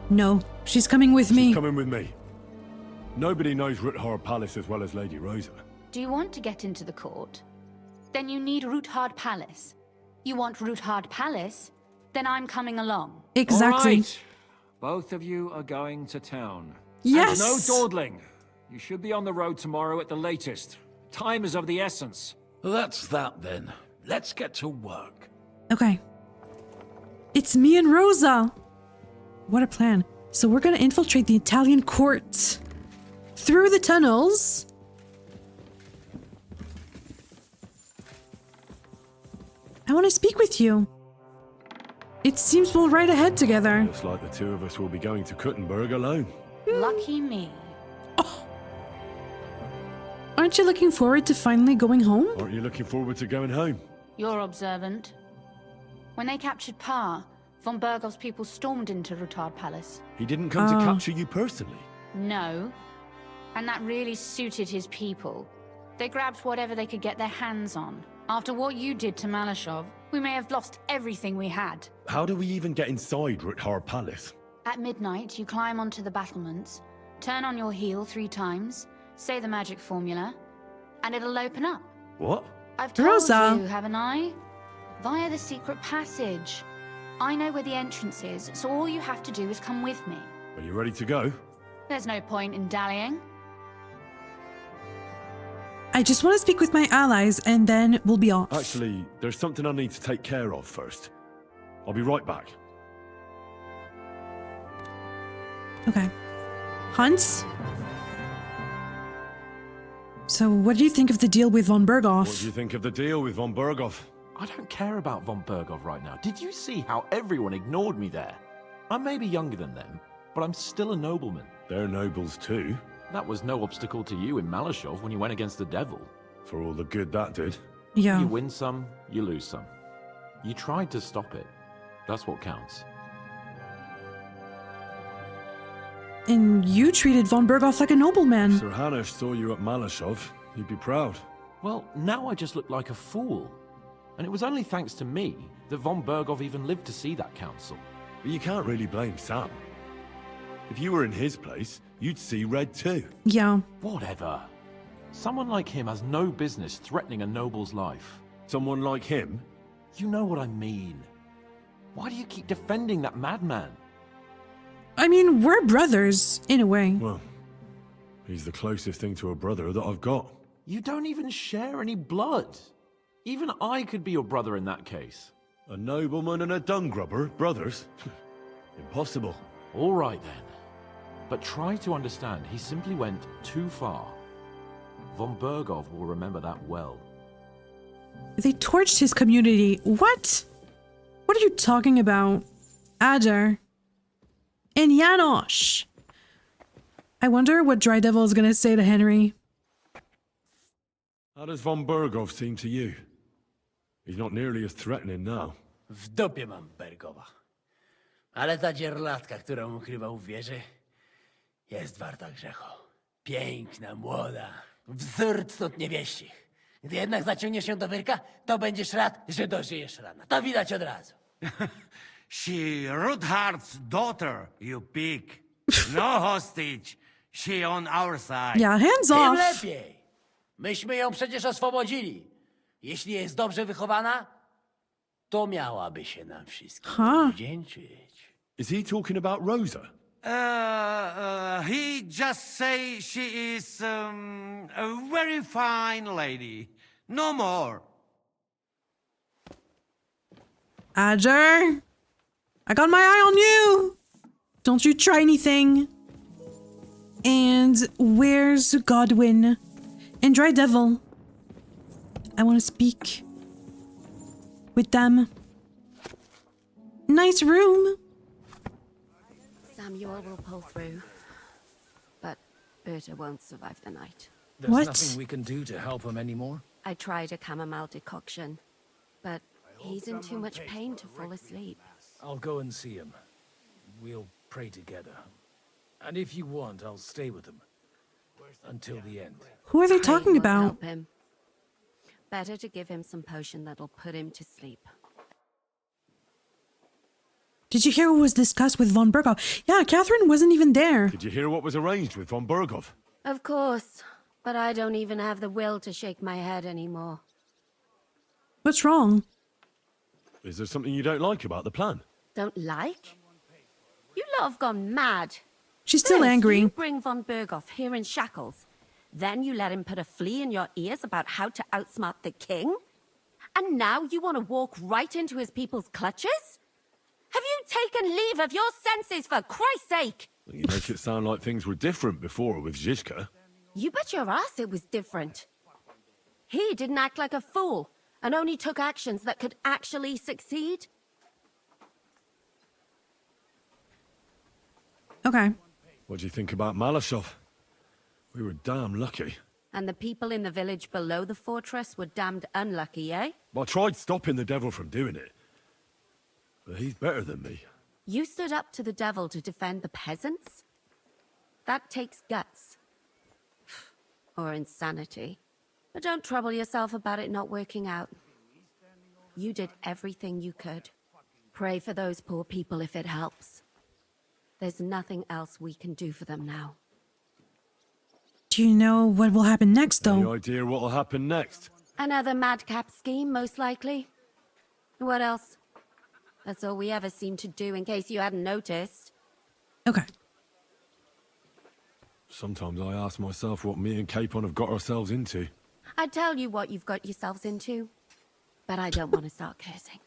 No, she's coming with me. She's coming with me. Nobody knows Ruthard Palace as well as Lady Rosa. Do you want to get into the court? Then you need Ruthard Palace. You want Ruthard Palace? Then I'm coming along. Exactly. All right. Both of you are going to town. Yes! And no dawdling. You should be on the road tomorrow at the latest. Time is of the essence. That's that then. Let's get to work. Okay. It's me and Rosa. What a plan. So we're gonna infiltrate the Italian court through the tunnels. I want to speak with you. It seems we'll ride ahead together. Looks like the two of us will be going to Kuttenberg alone. Lucky me. Aren't you looking forward to finally going home? Aren't you looking forward to going home? You're observant. When they captured Pa, von Bergow's people stormed into Ruthard Palace. He didn't come to capture you personally? No. And that really suited his people. They grabbed whatever they could get their hands on. After what you did to Maleshov, we may have lost everything we had. How do we even get inside Ruthard Palace? At midnight, you climb onto the battlements, turn on your heel 3 times, say the magic formula, and it'll open up. What? I've told Rosa. you, haven't I? Via the secret passage. I know where the entrance is, so all you have to do is come with me. Are you ready to go? There's no point in dallying. I just want to speak with my allies and then we'll be off. Actually, there's something I need to take care of first. I'll be right back. Okay. Hunts? So what do you think of the deal with von Bergow? What do you think of the deal with von Bergow? I don't care about von Bergow right now. Did you see how everyone ignored me there? I may be younger than them, but I'm still a nobleman. They're nobles too. That was no obstacle to you in Maleshov when you went against the devil. For all the good that did. Yeah. You win some, you lose some. You tried to stop it. That's what counts. And you treated von Bergow like a nobleman. Sir Hanush saw you at Maleshov. He'd be proud. Well, now I just look like a fool. And it was only thanks to me that von Bergow even lived to see that council. But you can't really blame Sam. If you were in his place, you'd see red too. Yeah. Whatever. Someone like him has no business threatening a noble's life. Someone like him? You know what I mean. Why do you keep defending that madman? I mean, we're brothers, in a way. Well, he's the closest thing to a brother that I've got. You don't even share any blood. Even I could be your brother in that case. A nobleman and a dung grubber, brothers? Impossible. All right then. But try to understand, he simply went too far. Von Bergow will remember that well. They torched his community. What? What are you talking about? AUDREY. And Janosch. I wonder what Dry Devil is gonna say to Henry. How does von Bergow seem to you? He's not nearly as threatening now. W dupie mam Bergowa. Ale ta dzierlatka, którą ukrywał w wieży, jest warta grzechu. Piękna, młoda, wzór cnót niewieścich. Gdy jednak zaciągniesz się do wyrka, to będziesz rad, że dożyjesz rana. To widać od razu. She Rudhard's daughter, you pig. No hostage. She on our side. Yeah, hands Tym off. lepiej. Myśmy ją przecież oswobodzili. Jeśli jest dobrze wychowana, to miałaby się nam wszystkim wdzięczyć. Is he talking about Rosa? He just say she is a very fine lady. No more. AUDREY, I got my eye on you. Don't you try anything. And where's Godwin? And Dry Devil. I want to speak with them. Nice room. Samuel will pull through, but Berta won't survive the night. There's What? nothing we can do to help him anymore? I tried a chamomile decoction, but he's in too much pain to fall asleep. I'll go and see him. We'll pray together. And if you want, I'll stay with him. Until the end. Who are they Praying talking won't about? help him. Better to give him some potion that'll put him to sleep. Did you hear what was discussed with von Bergow? Yeah, Catherine wasn't even there. Did you hear what was arranged with von Bergow? Of course, but I don't even have the will to shake my head anymore. What's wrong? Is there something you don't like about the plan? Don't like? You lot have gone mad. She's still First, angry. You bring von Bergow here in shackles. Then you let him put a flea in your ears about how to outsmart the king? And now you want to walk right into his people's clutches? Have you taken leave of your senses, for Christ's sake? Well, you make it sound like things were different before with Zizka. You bet your ass it was different. He didn't act like a fool, and only took actions that could actually succeed. Okay. What do you think about Maleshov? We were damn lucky. And the people in the village below the fortress were damned unlucky, eh? I tried stopping the devil from doing it. But he's better than me. You stood up to the devil to defend the peasants? That takes guts. Or insanity. But don't trouble yourself about it not working out. You did everything you could. Pray for those poor people if it helps. There's nothing else we can do for them now. Do you know what will happen next, Any though? idea what will happen next? Another madcap scheme, most likely. What else? That's all we ever seem to do, in case you hadn't noticed. Okay. Sometimes I ask myself what me and Capon have got ourselves into. I tell you what you've got yourselves into, but I don't want to start cursing.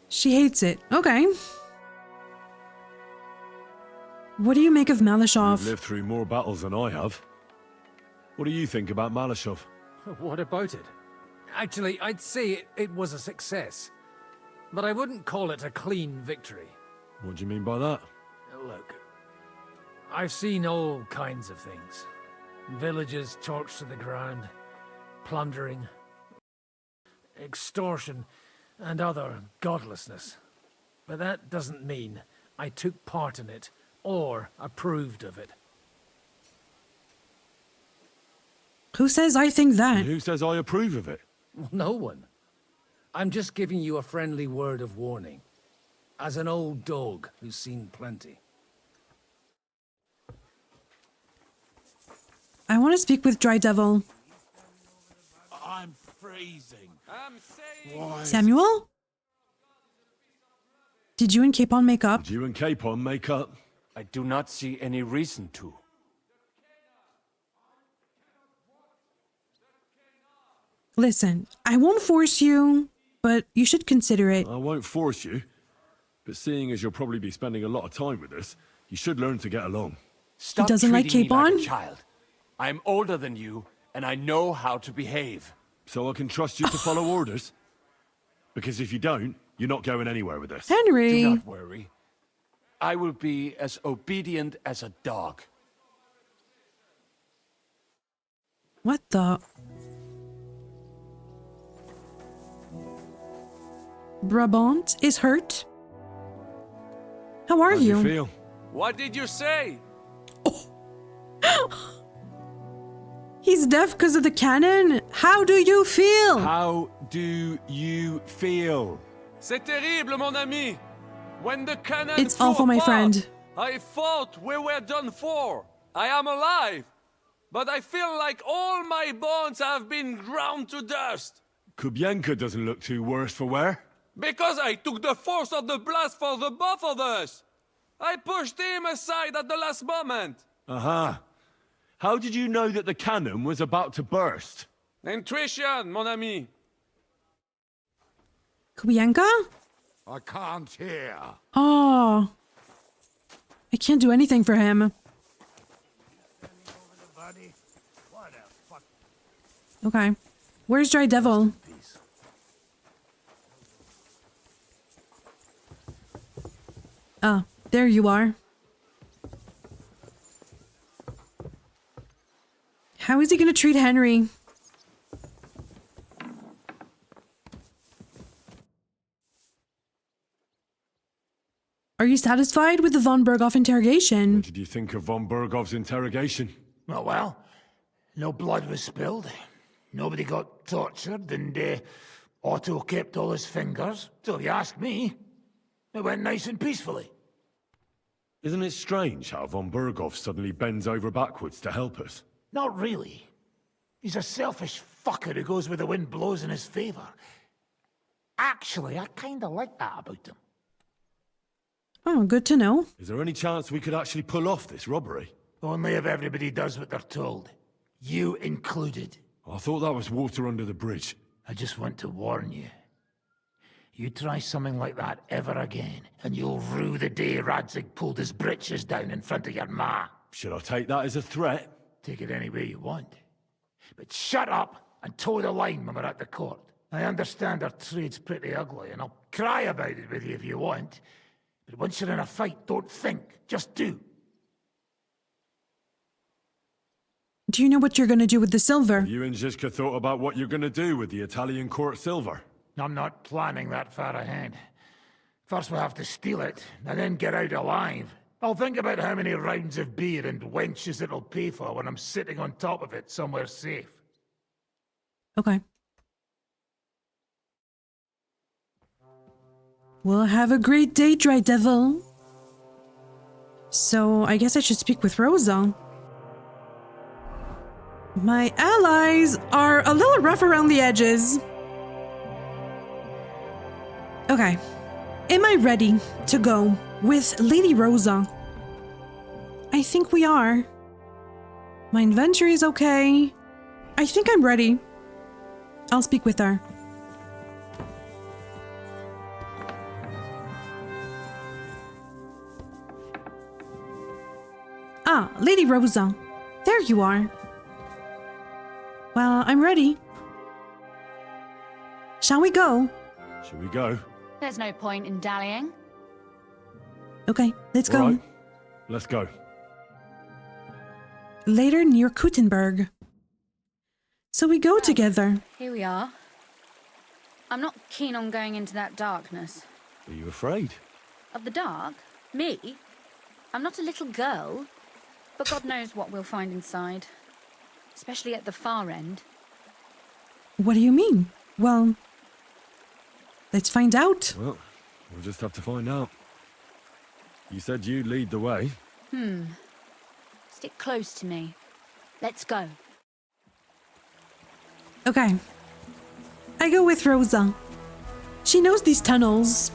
She hates it. Okay. What do you make of Maleshov? You've lived through more battles than I have. What do you think about Maleshov? What about it? Actually, I'd say it was a success. But I wouldn't call it a clean victory. What do you mean by that? Look, I've seen all kinds of things. Villages torched to the ground, plundering, extortion, and other godlessness. But that doesn't mean I took part in it or approved of it. Who says I think that? And who says I approve of it? No one. I'm just giving you a friendly word of warning, as an old dog who's seen plenty. I want to speak with Dry Devil. I'm freezing. Samuel? Did you and Capon make up? Did you and Capon make up? I do not see any reason to. Listen, I won't force you, but you should consider it. I won't force you, but seeing as you'll probably be spending a lot of time with us, you should learn to get along. Stop he doesn't like treating me Capon? like a child. I'm older than you, and I know how to behave. So I can trust you to follow orders? Because if you don't, you're not going anywhere with us. Henry! Do not worry. I will be as obedient as a dog. What the? Brabant is hurt? How are How do you feel? What did you say? He's deaf because of the cannon? How do you feel? How do you feel? C'est terrible, mon ami. When the cannon It's flew awful, my apart, friend. I thought we were done for. I am alive. But I feel like all my bones have been ground to dust. Kubienka doesn't look too worse for wear. Because I took the force of the blast for the both of us. I pushed him aside at the last moment. Aha. How did you know that the cannon was about to burst? Intuition, mon ami. Kubienka? I can't hear. Oh. I can't do anything for him. Okay. Where's Dry Devil? Oh, there you are. How is he going to treat Henry? Are you satisfied with the von Bergow interrogation? What did you think of von Bergow's interrogation? Oh, well, no blood was spilled. Nobody got tortured, and Otto kept all his fingers. So if you ask me, it went nice and peacefully. Isn't it strange how von Bergow suddenly bends over backwards to help us? Not really. He's a selfish fucker who goes where the wind blows in his favor. Actually, I kinda like that about him. Oh, good to know. Is there any chance we could actually pull off this robbery? Only if everybody does what they're told. You included. I thought that was water under the bridge. I just want to warn you. You try something like that ever again, and you'll rue the day Radzig pulled his britches down in front of your ma. Should I take that as a threat? Take it any way you want. But shut up and toe the line when we're at the court. I understand our trade's pretty ugly, and I'll cry about it with you if you want. But once you're in a fight, don't think. Just do. Do you know what you're going to do with the silver? Have you and Zizka thought about what you're going to do with the Italian court silver? I'm not planning that far ahead. First we'll have to steal it, and then get out alive. I'll think about how many rounds of beer and wenches it'll pay for when I'm sitting on top of it somewhere safe. Okay. We'll have a great day, Dry Devil. So, I guess I should speak with Rosa. My allies are a little rough around the edges. Okay. Am I ready to go with Lady Rosa? I think we are. My inventory is okay. I think I'm ready. I'll speak with her. Ah, Lady Rosa. There you are. Well, I'm ready. Shall we go? Shall we go? There's no point in dallying. Okay, let's go. All right, let's go. Later near Kuttenberg. So we go together. Here we are. I'm not keen on going into that darkness. Are you afraid? Of the dark? Me? I'm not a little girl. But God knows what we'll find inside. Especially at the far end. What do you mean? Well, let's find out. Well, we'll just have to find out. You said you'd lead the way. Stick close to me. Let's go. Okay. I go with Rosa. She knows these tunnels.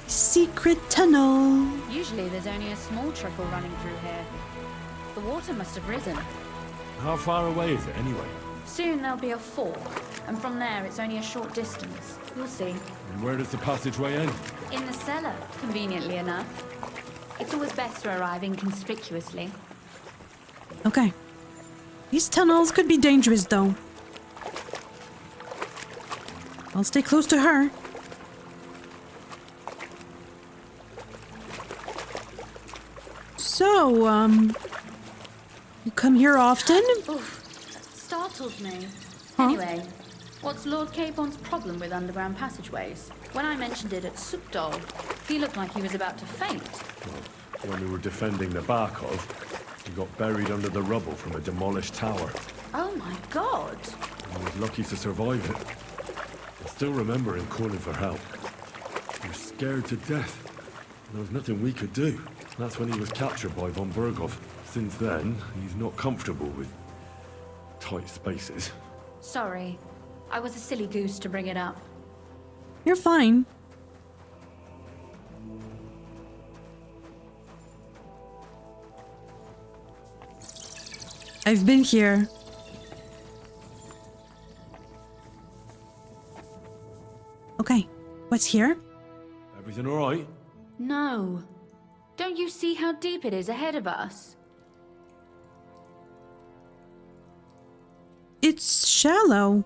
Secret tunnel. Usually there's only a small trickle running through here. The water must have risen. How far away is it anyway? Soon there'll be a fork, and from there it's only a short distance. You'll see. And where does the passageway end? In the cellar, conveniently enough. It's always best to arrive inconspicuously. Okay. These tunnels could be dangerous, though. I'll stay close to her. So, you come here often? Oof, startled me. Anyway, what's Lord Capon's problem with underground passageways? When I mentioned it at Sukdol, he looked like he was about to faint. Well, when we were defending the Barkov, he got buried under the rubble from a demolished tower. Oh my god! He was lucky to survive it. I still remember him calling for help. He was scared to death. There was nothing we could do. That's when he was captured by von Bergow. Since then, he's not comfortable with tight spaces. Sorry. I was a silly goose to bring it up. You're fine. I've been here. Okay, what's here? Everything all right? No. Don't you see how deep it is ahead of us? It's shallow.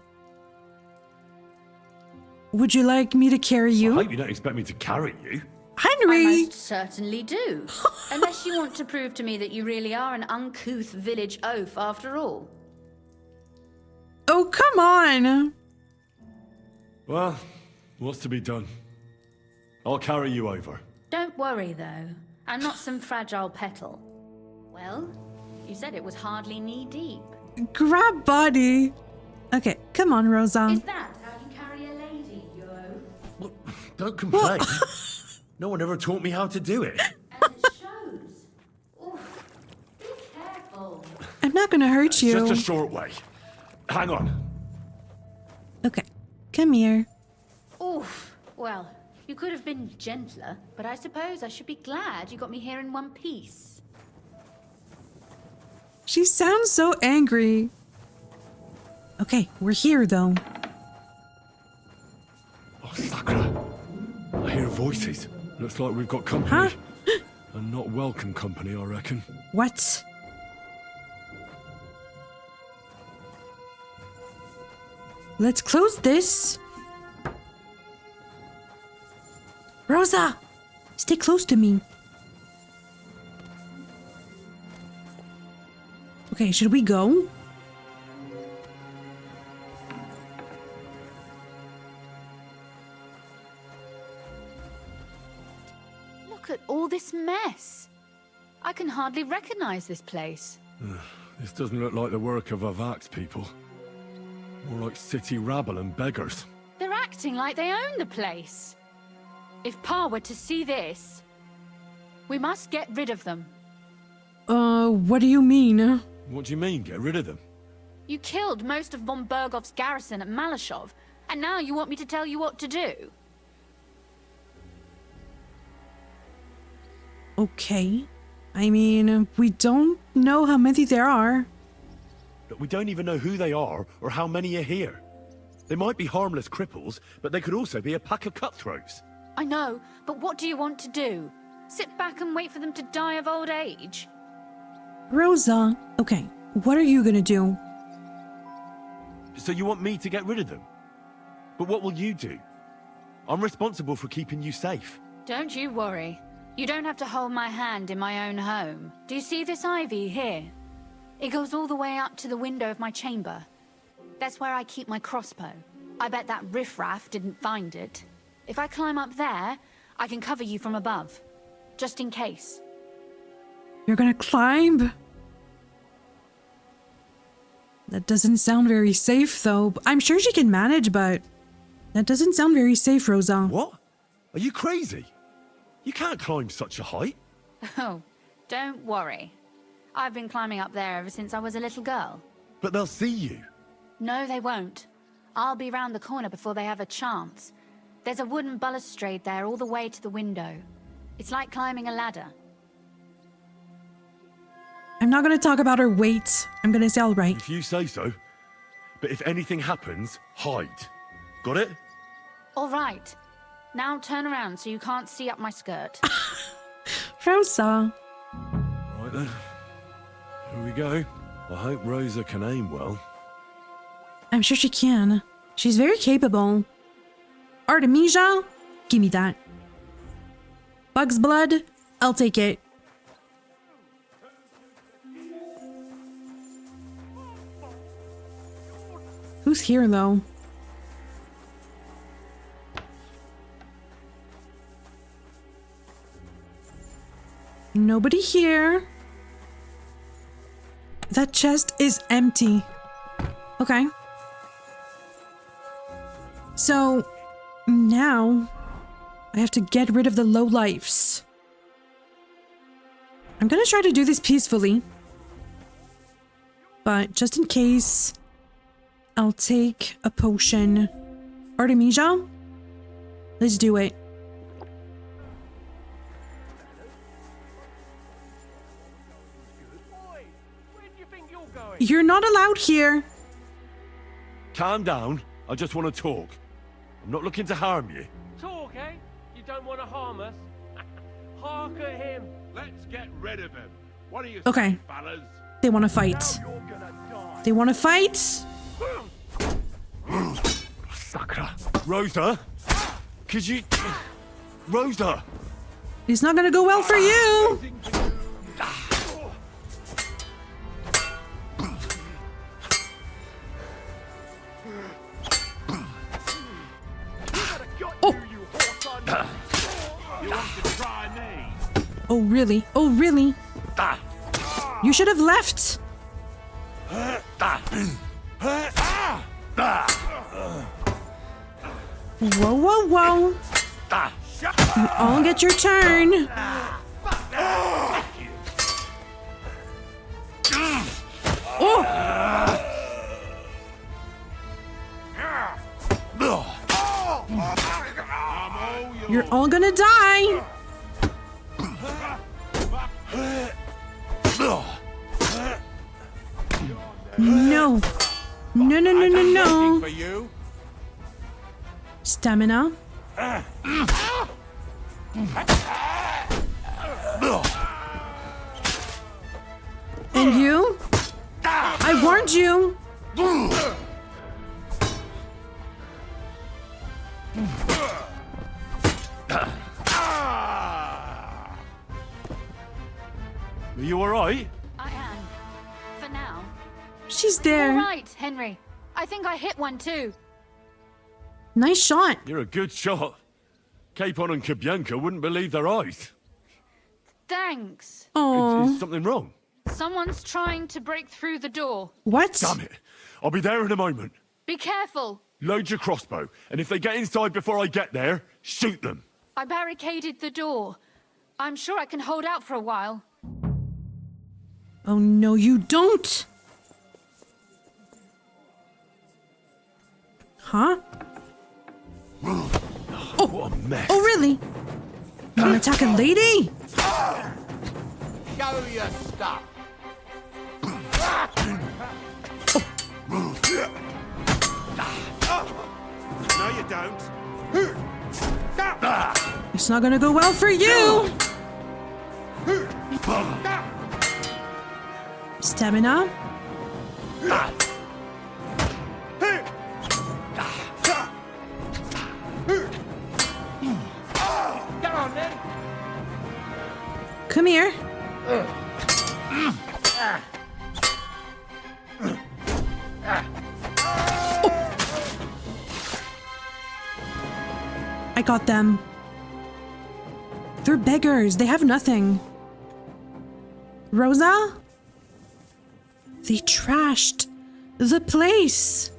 Would you like me to carry you? I hope you don't expect me to carry you. Henry! I most certainly do. Unless you want to prove to me that you really are an uncouth village oaf after all. Oh, come on! Well, what's to be done? I'll carry you over. Don't worry, though. I'm not some fragile petal. Well, you said it was hardly knee-deep. Grab body! Okay, come on, Rosa. Is that how you carry a lady, you oaf? Well, don't complain. No one ever taught me how to do it. And it shows. Oof. Be careful. I'm not gonna hurt you. Just a short way. Hang on. Okay, come here. Oof. Well, you could have been gentler, but I suppose I should be glad you got me here in one piece. She sounds so angry. Okay, we're here, though. Oh, Sakura. I hear voices. Looks like we've got company. Huh? And not welcome company, I reckon. What? Let's close this. Rosa, stay close to me. Okay, should we go? Look at all this mess. I can hardly recognize this place. This doesn't look like the work of Avak's people. More like city rabble and beggars. They're acting like they own the place. If Pa were to see this, we must get rid of them. What do you mean? What do you mean, get rid of them? You killed most of von Bergow's garrison at Maleshov, And now you want me to tell you what to do? Okay. I mean, we don't know how many there are. But we don't even know who they are or how many are here. They might be harmless cripples, but they could also be a pack of cutthroats. I know, but what do you want to do? Sit back and wait for them to die of old age? Rosa, okay, what are you gonna do? So you want me to get rid of them? But what will you do? I'm responsible for keeping you safe. Don't you worry. You don't have to hold my hand in my own home. Do you see this ivy here? It goes all the way up to the window of my chamber. That's where I keep my crossbow. I bet that riffraff didn't find it. If I climb up there, I can cover you from above. Just in case. You're gonna climb? That doesn't sound very safe, though. I'm sure she can manage, but that doesn't sound very safe, Rosa. What? Are you crazy? You can't climb such a height. Oh, don't worry. I've been climbing up there ever since I was a little girl. But they'll see you. No, they won't. I'll be round the corner before they have a chance. There's a wooden balustrade there all the way to the window. It's like climbing a ladder. I'm not gonna talk about her weight. I'm gonna say all right. If you say so. But if anything happens, hide. Got it? All right. Now turn around so you can't see up my skirt. Rosa. Right then. Here we go. I hope Rosa can aim well. I'm sure she can. She's very capable. Artemisia? Give me that. Bug's blood? I'll take it. Who's here, though? Nobody here. That chest is empty. Okay. So, now, I have to get rid of the lowlifes. I'm gonna try to do this peacefully. But just in case, I'll take a potion. Artemisia? Let's do it. You're not allowed here. Calm down. I just want to talk. I'm not looking to harm you. Talk, eh? You don't want to harm us? Hark at him. Let's get rid of him. What do you Okay. say, fellas? They want to fight. They want to fight. Sakra. Rosa? Could you... Rosa! It's not gonna go well for you. Oh, really? Oh, really? You should have left. Whoa, whoa, whoa. You all get your turn. Oh. You're all gonna die. No. No, no, no, no, no. Stamina. And you? I warned you. Are you alright? I am. For now. She's there. All right, Henry. I think I hit one too. Nice shot. You're a good shot. Capon and Kabianka wouldn't believe their eyes. Thanks. Oh. Is something wrong? Someone's trying to break through the door. What? Damn it. I'll be there in a moment. Be careful. Load your crossbow, and if they get inside before I get there, shoot them. I barricaded the door. I'm sure I can hold out for a while. Oh, no, you don't. Huh? Oh, what a mess. Oh, really? You want to attack a lady? Show your stuff. No, you don't. It's not gonna go well for you. Stamina. Come on, then. Come here. I got them. They're beggars. They have nothing. Rosa? They trashed the place.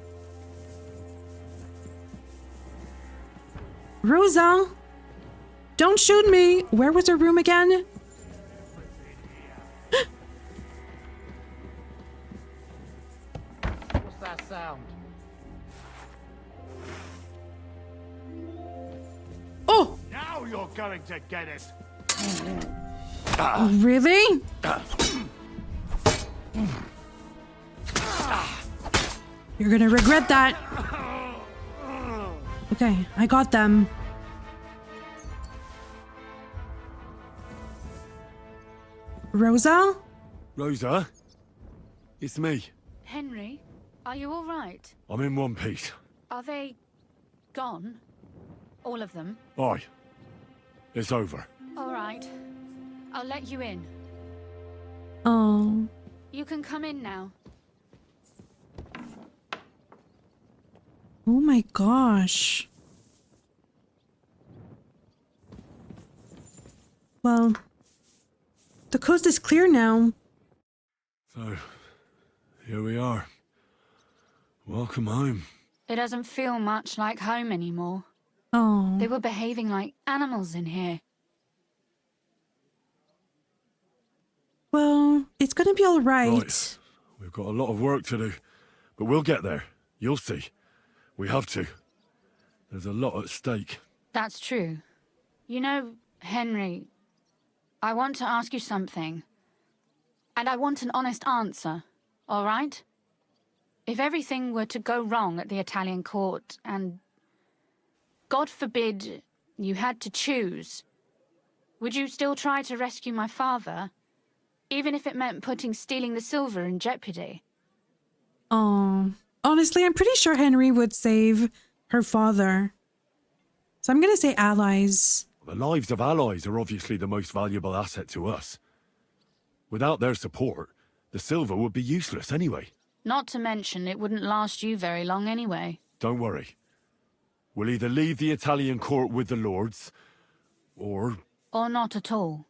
Rosa? Don't shoot me. Where was her room again? What's that sound? Oh! Now you're going to get it. Really? You're gonna regret that. Okay, I got them. Rosa? Rosa? It's me. Henry, are you all right? I'm in one piece. Are they gone? All of them? Aye. It's over. All right. I'll let you in. Oh. You can come in now. Oh my gosh. Well, the coast is clear now. So, here we are. Welcome home. It doesn't feel much like home anymore. Oh. They were behaving like animals in here. Well, it's gonna be all right. Right. We've got a lot of work to do, but we'll get there. You'll see. We have to. There's a lot at stake. That's true. You know, Henry, I want to ask you something. And I want an honest answer, all right? If everything were to go wrong at the Italian court and, God forbid, you had to choose, would you still try to rescue my father? Even if it meant putting stealing the silver in jeopardy? Oh. Honestly, I'm pretty sure Henry would save her father. So I'm gonna say allies. The lives of allies are obviously the most valuable asset to us. Without their support, the silver would be useless anyway. Not to mention, it wouldn't last you very long anyway. Don't worry. We'll either leave the Italian court with the lords, or... Or not at all.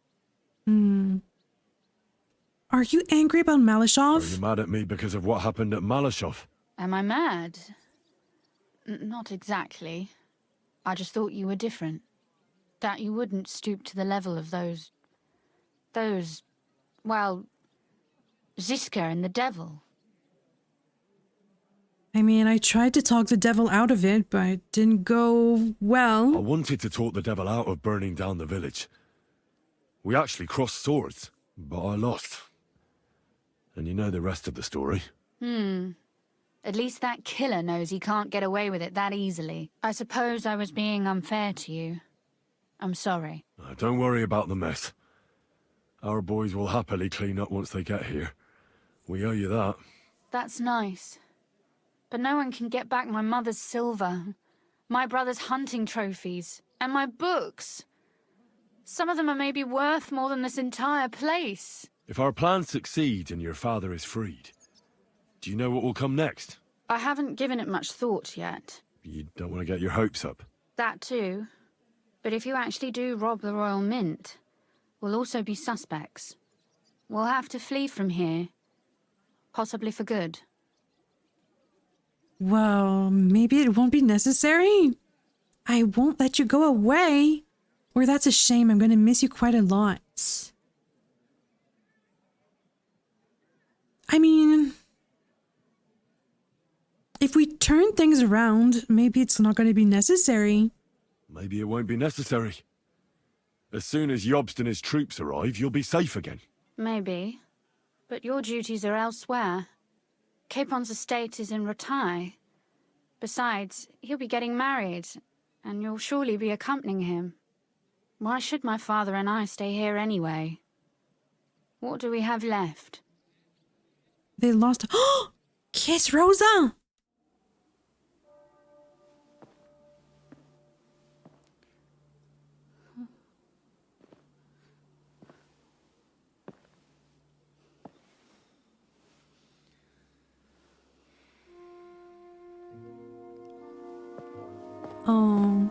Hmm. Are you angry about Maleshov? Are you mad at me because of what happened at Maleshov? Am I mad? Not exactly. I just thought you were different. That you wouldn't stoop to the level of those, well, Ziska and the devil. I mean, I tried to talk the devil out of it, but it didn't go well. I wanted to talk the devil out of burning down the village. We actually crossed swords, but I lost. And you know the rest of the story. At least that killer knows he can't get away with it that easily. I suppose I was being unfair to you. I'm sorry. Don't worry about the mess. Our boys will happily clean up once they get here. We owe you that. That's nice. But no one can get back my mother's silver, my brother's hunting trophies, and my books. Some of them are maybe worth more than this entire place. If our plans succeed and your father is freed, do you know what will come next? I haven't given it much thought yet. You don't want to get your hopes up. That too. But if you actually do rob the Royal Mint, we'll also be suspects. We'll have to flee from here. Possibly for good. Well, maybe it won't be necessary. I won't let you go away. Or that's a shame. I'm going to miss you quite a lot. I mean, if if we turn things around, maybe it's not going to be necessary. Maybe it won't be necessary. As soon as Jobst and his troops arrive, you'll be safe again. Maybe. But your duties are elsewhere. Capon's estate is in Ratai. Besides, he'll be getting married, and you'll surely be accompanying him. Why should my father and I stay here anyway? What do we have left? They lost... Kiss Rosa! Oh.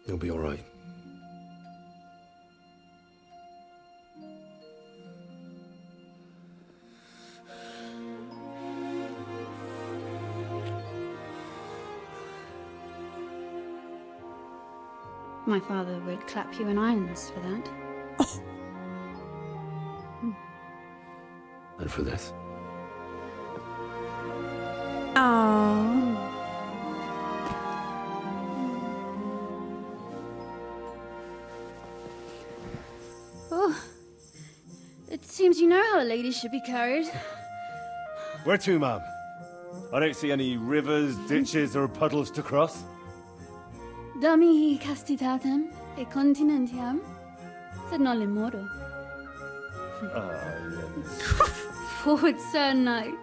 You'll be all right. My father would clap you in irons for that. And for this? Oh. Oh, it seems you know how a lady should be carried. Where to, ma'am? I don't see any rivers, ditches, or puddles to cross. Dami castitatem e continentiam, sed non le moro. Forward, Sir Knight.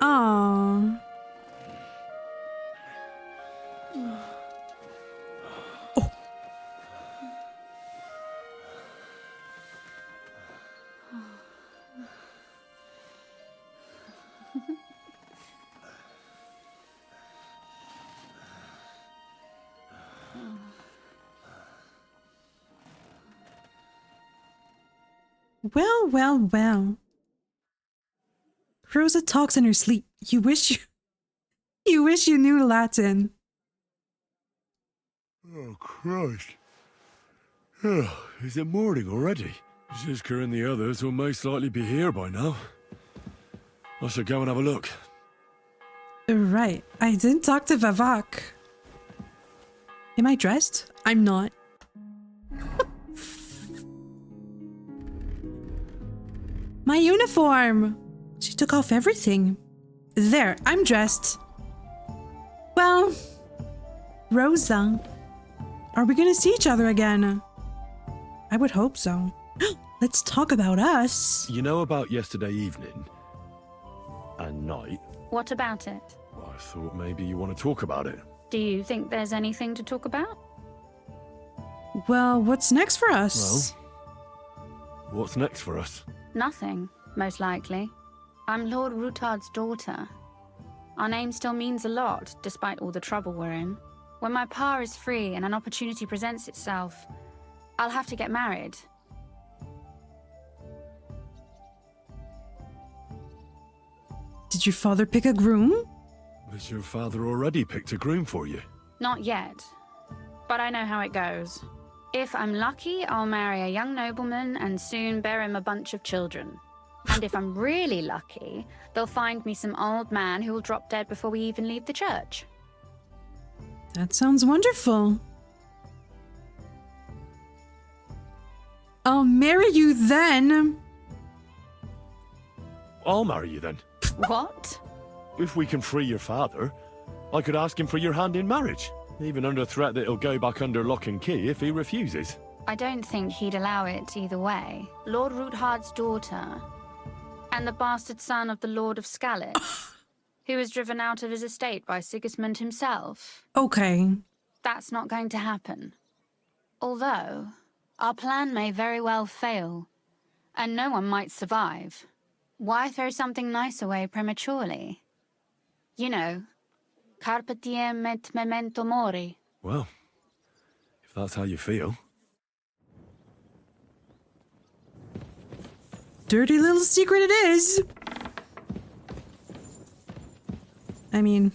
Aww. Well, well, well. Rosa talks in her sleep. You wish you knew Latin. Oh, Christ. Oh, is it morning already? Zizka and the others will most likely be here by now. I should go and have a look. Right. I didn't talk to Vavak. Am I dressed? I'm not. My uniform! She took off everything. There, I'm dressed. Well, Rosa, are we gonna see each other again? I would hope so. Let's talk about us. You know about yesterday evening and night? What about it? Well, I thought maybe you want to talk about it. Do you think there's anything to talk about? Well, what's next for us? Well, what's next for us? Nothing, most likely. I'm Lord Rutard's daughter. Our name still means a lot, despite all the trouble we're in. When my pa is free and an opportunity presents itself, I'll have to get married. Did your father pick a groom? Has your father already picked a groom for you? Not yet, but I know how it goes. If I'm lucky, I'll marry a young nobleman and soon bear him a bunch of children. And if I'm really lucky, they'll find me some old man who will drop dead before we even leave the church. That sounds wonderful. I'll marry you then. I'll marry you then. What? If we can free your father, I could ask him for your hand in marriage. Even under threat that he'll go back under lock and key if he refuses. I don't think he'd allow it either way. Lord Ruthard's daughter, and the bastard son of the Lord of Skalitz, who was driven out of his estate by Sigismund himself. Okay. That's not going to happen. Although, our plan may very well fail, and no one might survive. Why throw something nice away prematurely? You know, carpe diem et memento mori. Well, if that's how you feel. dirty little secret it is. I mean,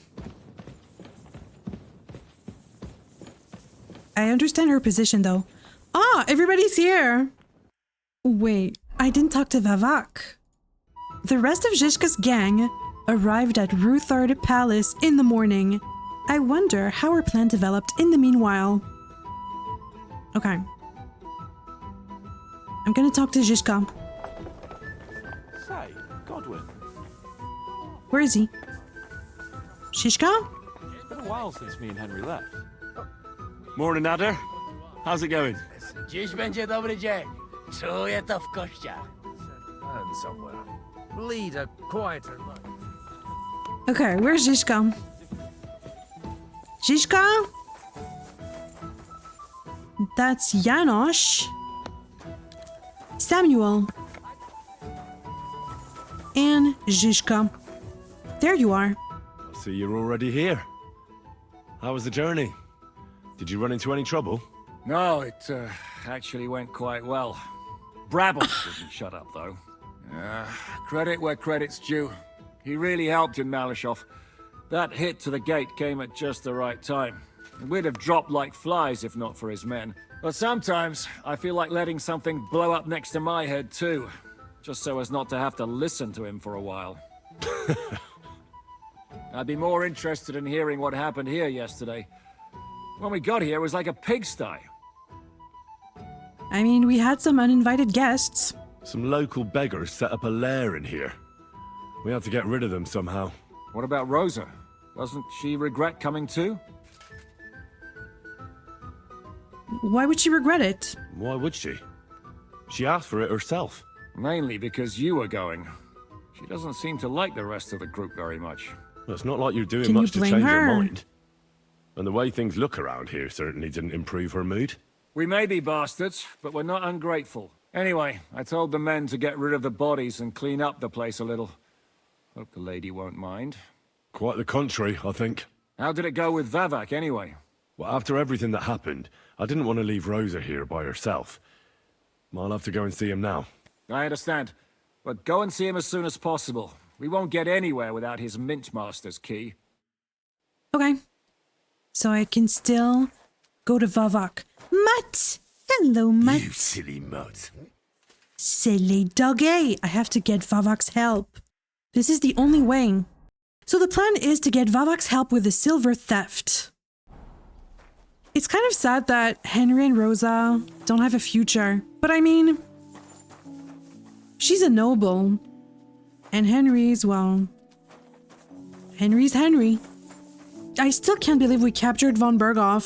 I understand her position though. Ah, everybody's here. Wait, I didn't talk to Vavak. The rest of Zhishka's gang arrived at Ruthard Palace in the morning. I wonder how her plan developed in the meanwhile. Okay. I'm gonna talk to Zhishka. Say, Godwin. Where is he? Zhishka? It's been a while since me and Henry left. Morning, Adder. How's it going? Dziś będzie dobry dzień. Czuję to w kościach. And somewhere. Lead a quieter life. Okay, where's Zhishka? Zhishka? That's Janosch. Samuel. And Zhishka. There you are. I see you're already here. How was the journey? Did you run into any trouble? No, it actually went quite well. Brabble didn't shut up, though. Credit where credit's due. He really helped in Maleshov. That hit to the gate came at just the right time. We'd have dropped like flies if not for his men. But sometimes, I feel like letting something blow up next to my head too. Just so as not to have to listen to him for a while. I'd be more interested in hearing what happened here yesterday. When we got here, it was like a pigsty. I mean, we had some uninvited guests. Some local beggars set up a lair in here. We had to get rid of them somehow. What about Rosa? Doesn't she regret coming too? Why would she regret it? Why would she? She asked for it herself. Mainly because you were going. She doesn't seem to like the rest of the group very much. Well, it's not like you're doing Can you much to blame change her? her mind. And the way things look around here certainly didn't improve her mood. We may be bastards, but we're not ungrateful. Anyway, I told the men to get rid of the bodies and clean up the place a little. Hope the lady won't mind. Quite the contrary, I think. How did it go with Vavak, anyway? Well, after everything that happened, I didn't want to leave Rosa here by herself. I'll have to go and see him now. I understand. But go and see him as soon as possible. We won't get anywhere without his Mintmaster's key. Okay. So I can still go to Vavak. Mutt! Hello, Mutt. You silly mutt. Silly doggy. I have to get Vavak's help. This is the only way. So the plan is to get Vavak's help with the silver theft. It's kind of sad that Henry and Rosa don't have a future. But I mean, she's a noble. And Henry's, well, Henry's Henry. I still can't believe we captured von Bergow.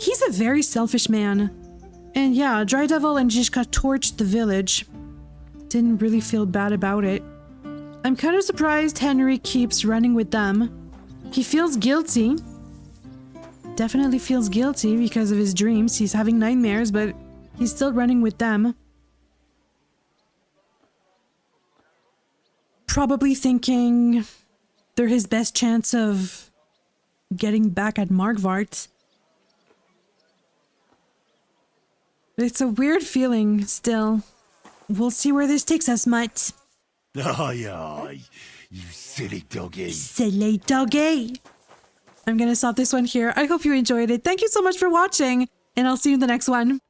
He's a very selfish man. And yeah, Dry Devil and Zhishka torched the village. Didn't really feel bad about it. I'm kind of surprised Henry keeps running with them. He feels guilty. Definitely feels guilty because of his dreams. He's having nightmares, but he's still running with them. Probably thinking they're his best chance of getting back at Margvart. It's a weird feeling still. We'll see where this takes us, Mutt. Aye, aye, you silly doggy. Silly doggy. I'm gonna stop this one here. I hope you enjoyed it. Thank you so much for watching, and I'll see you in the next one.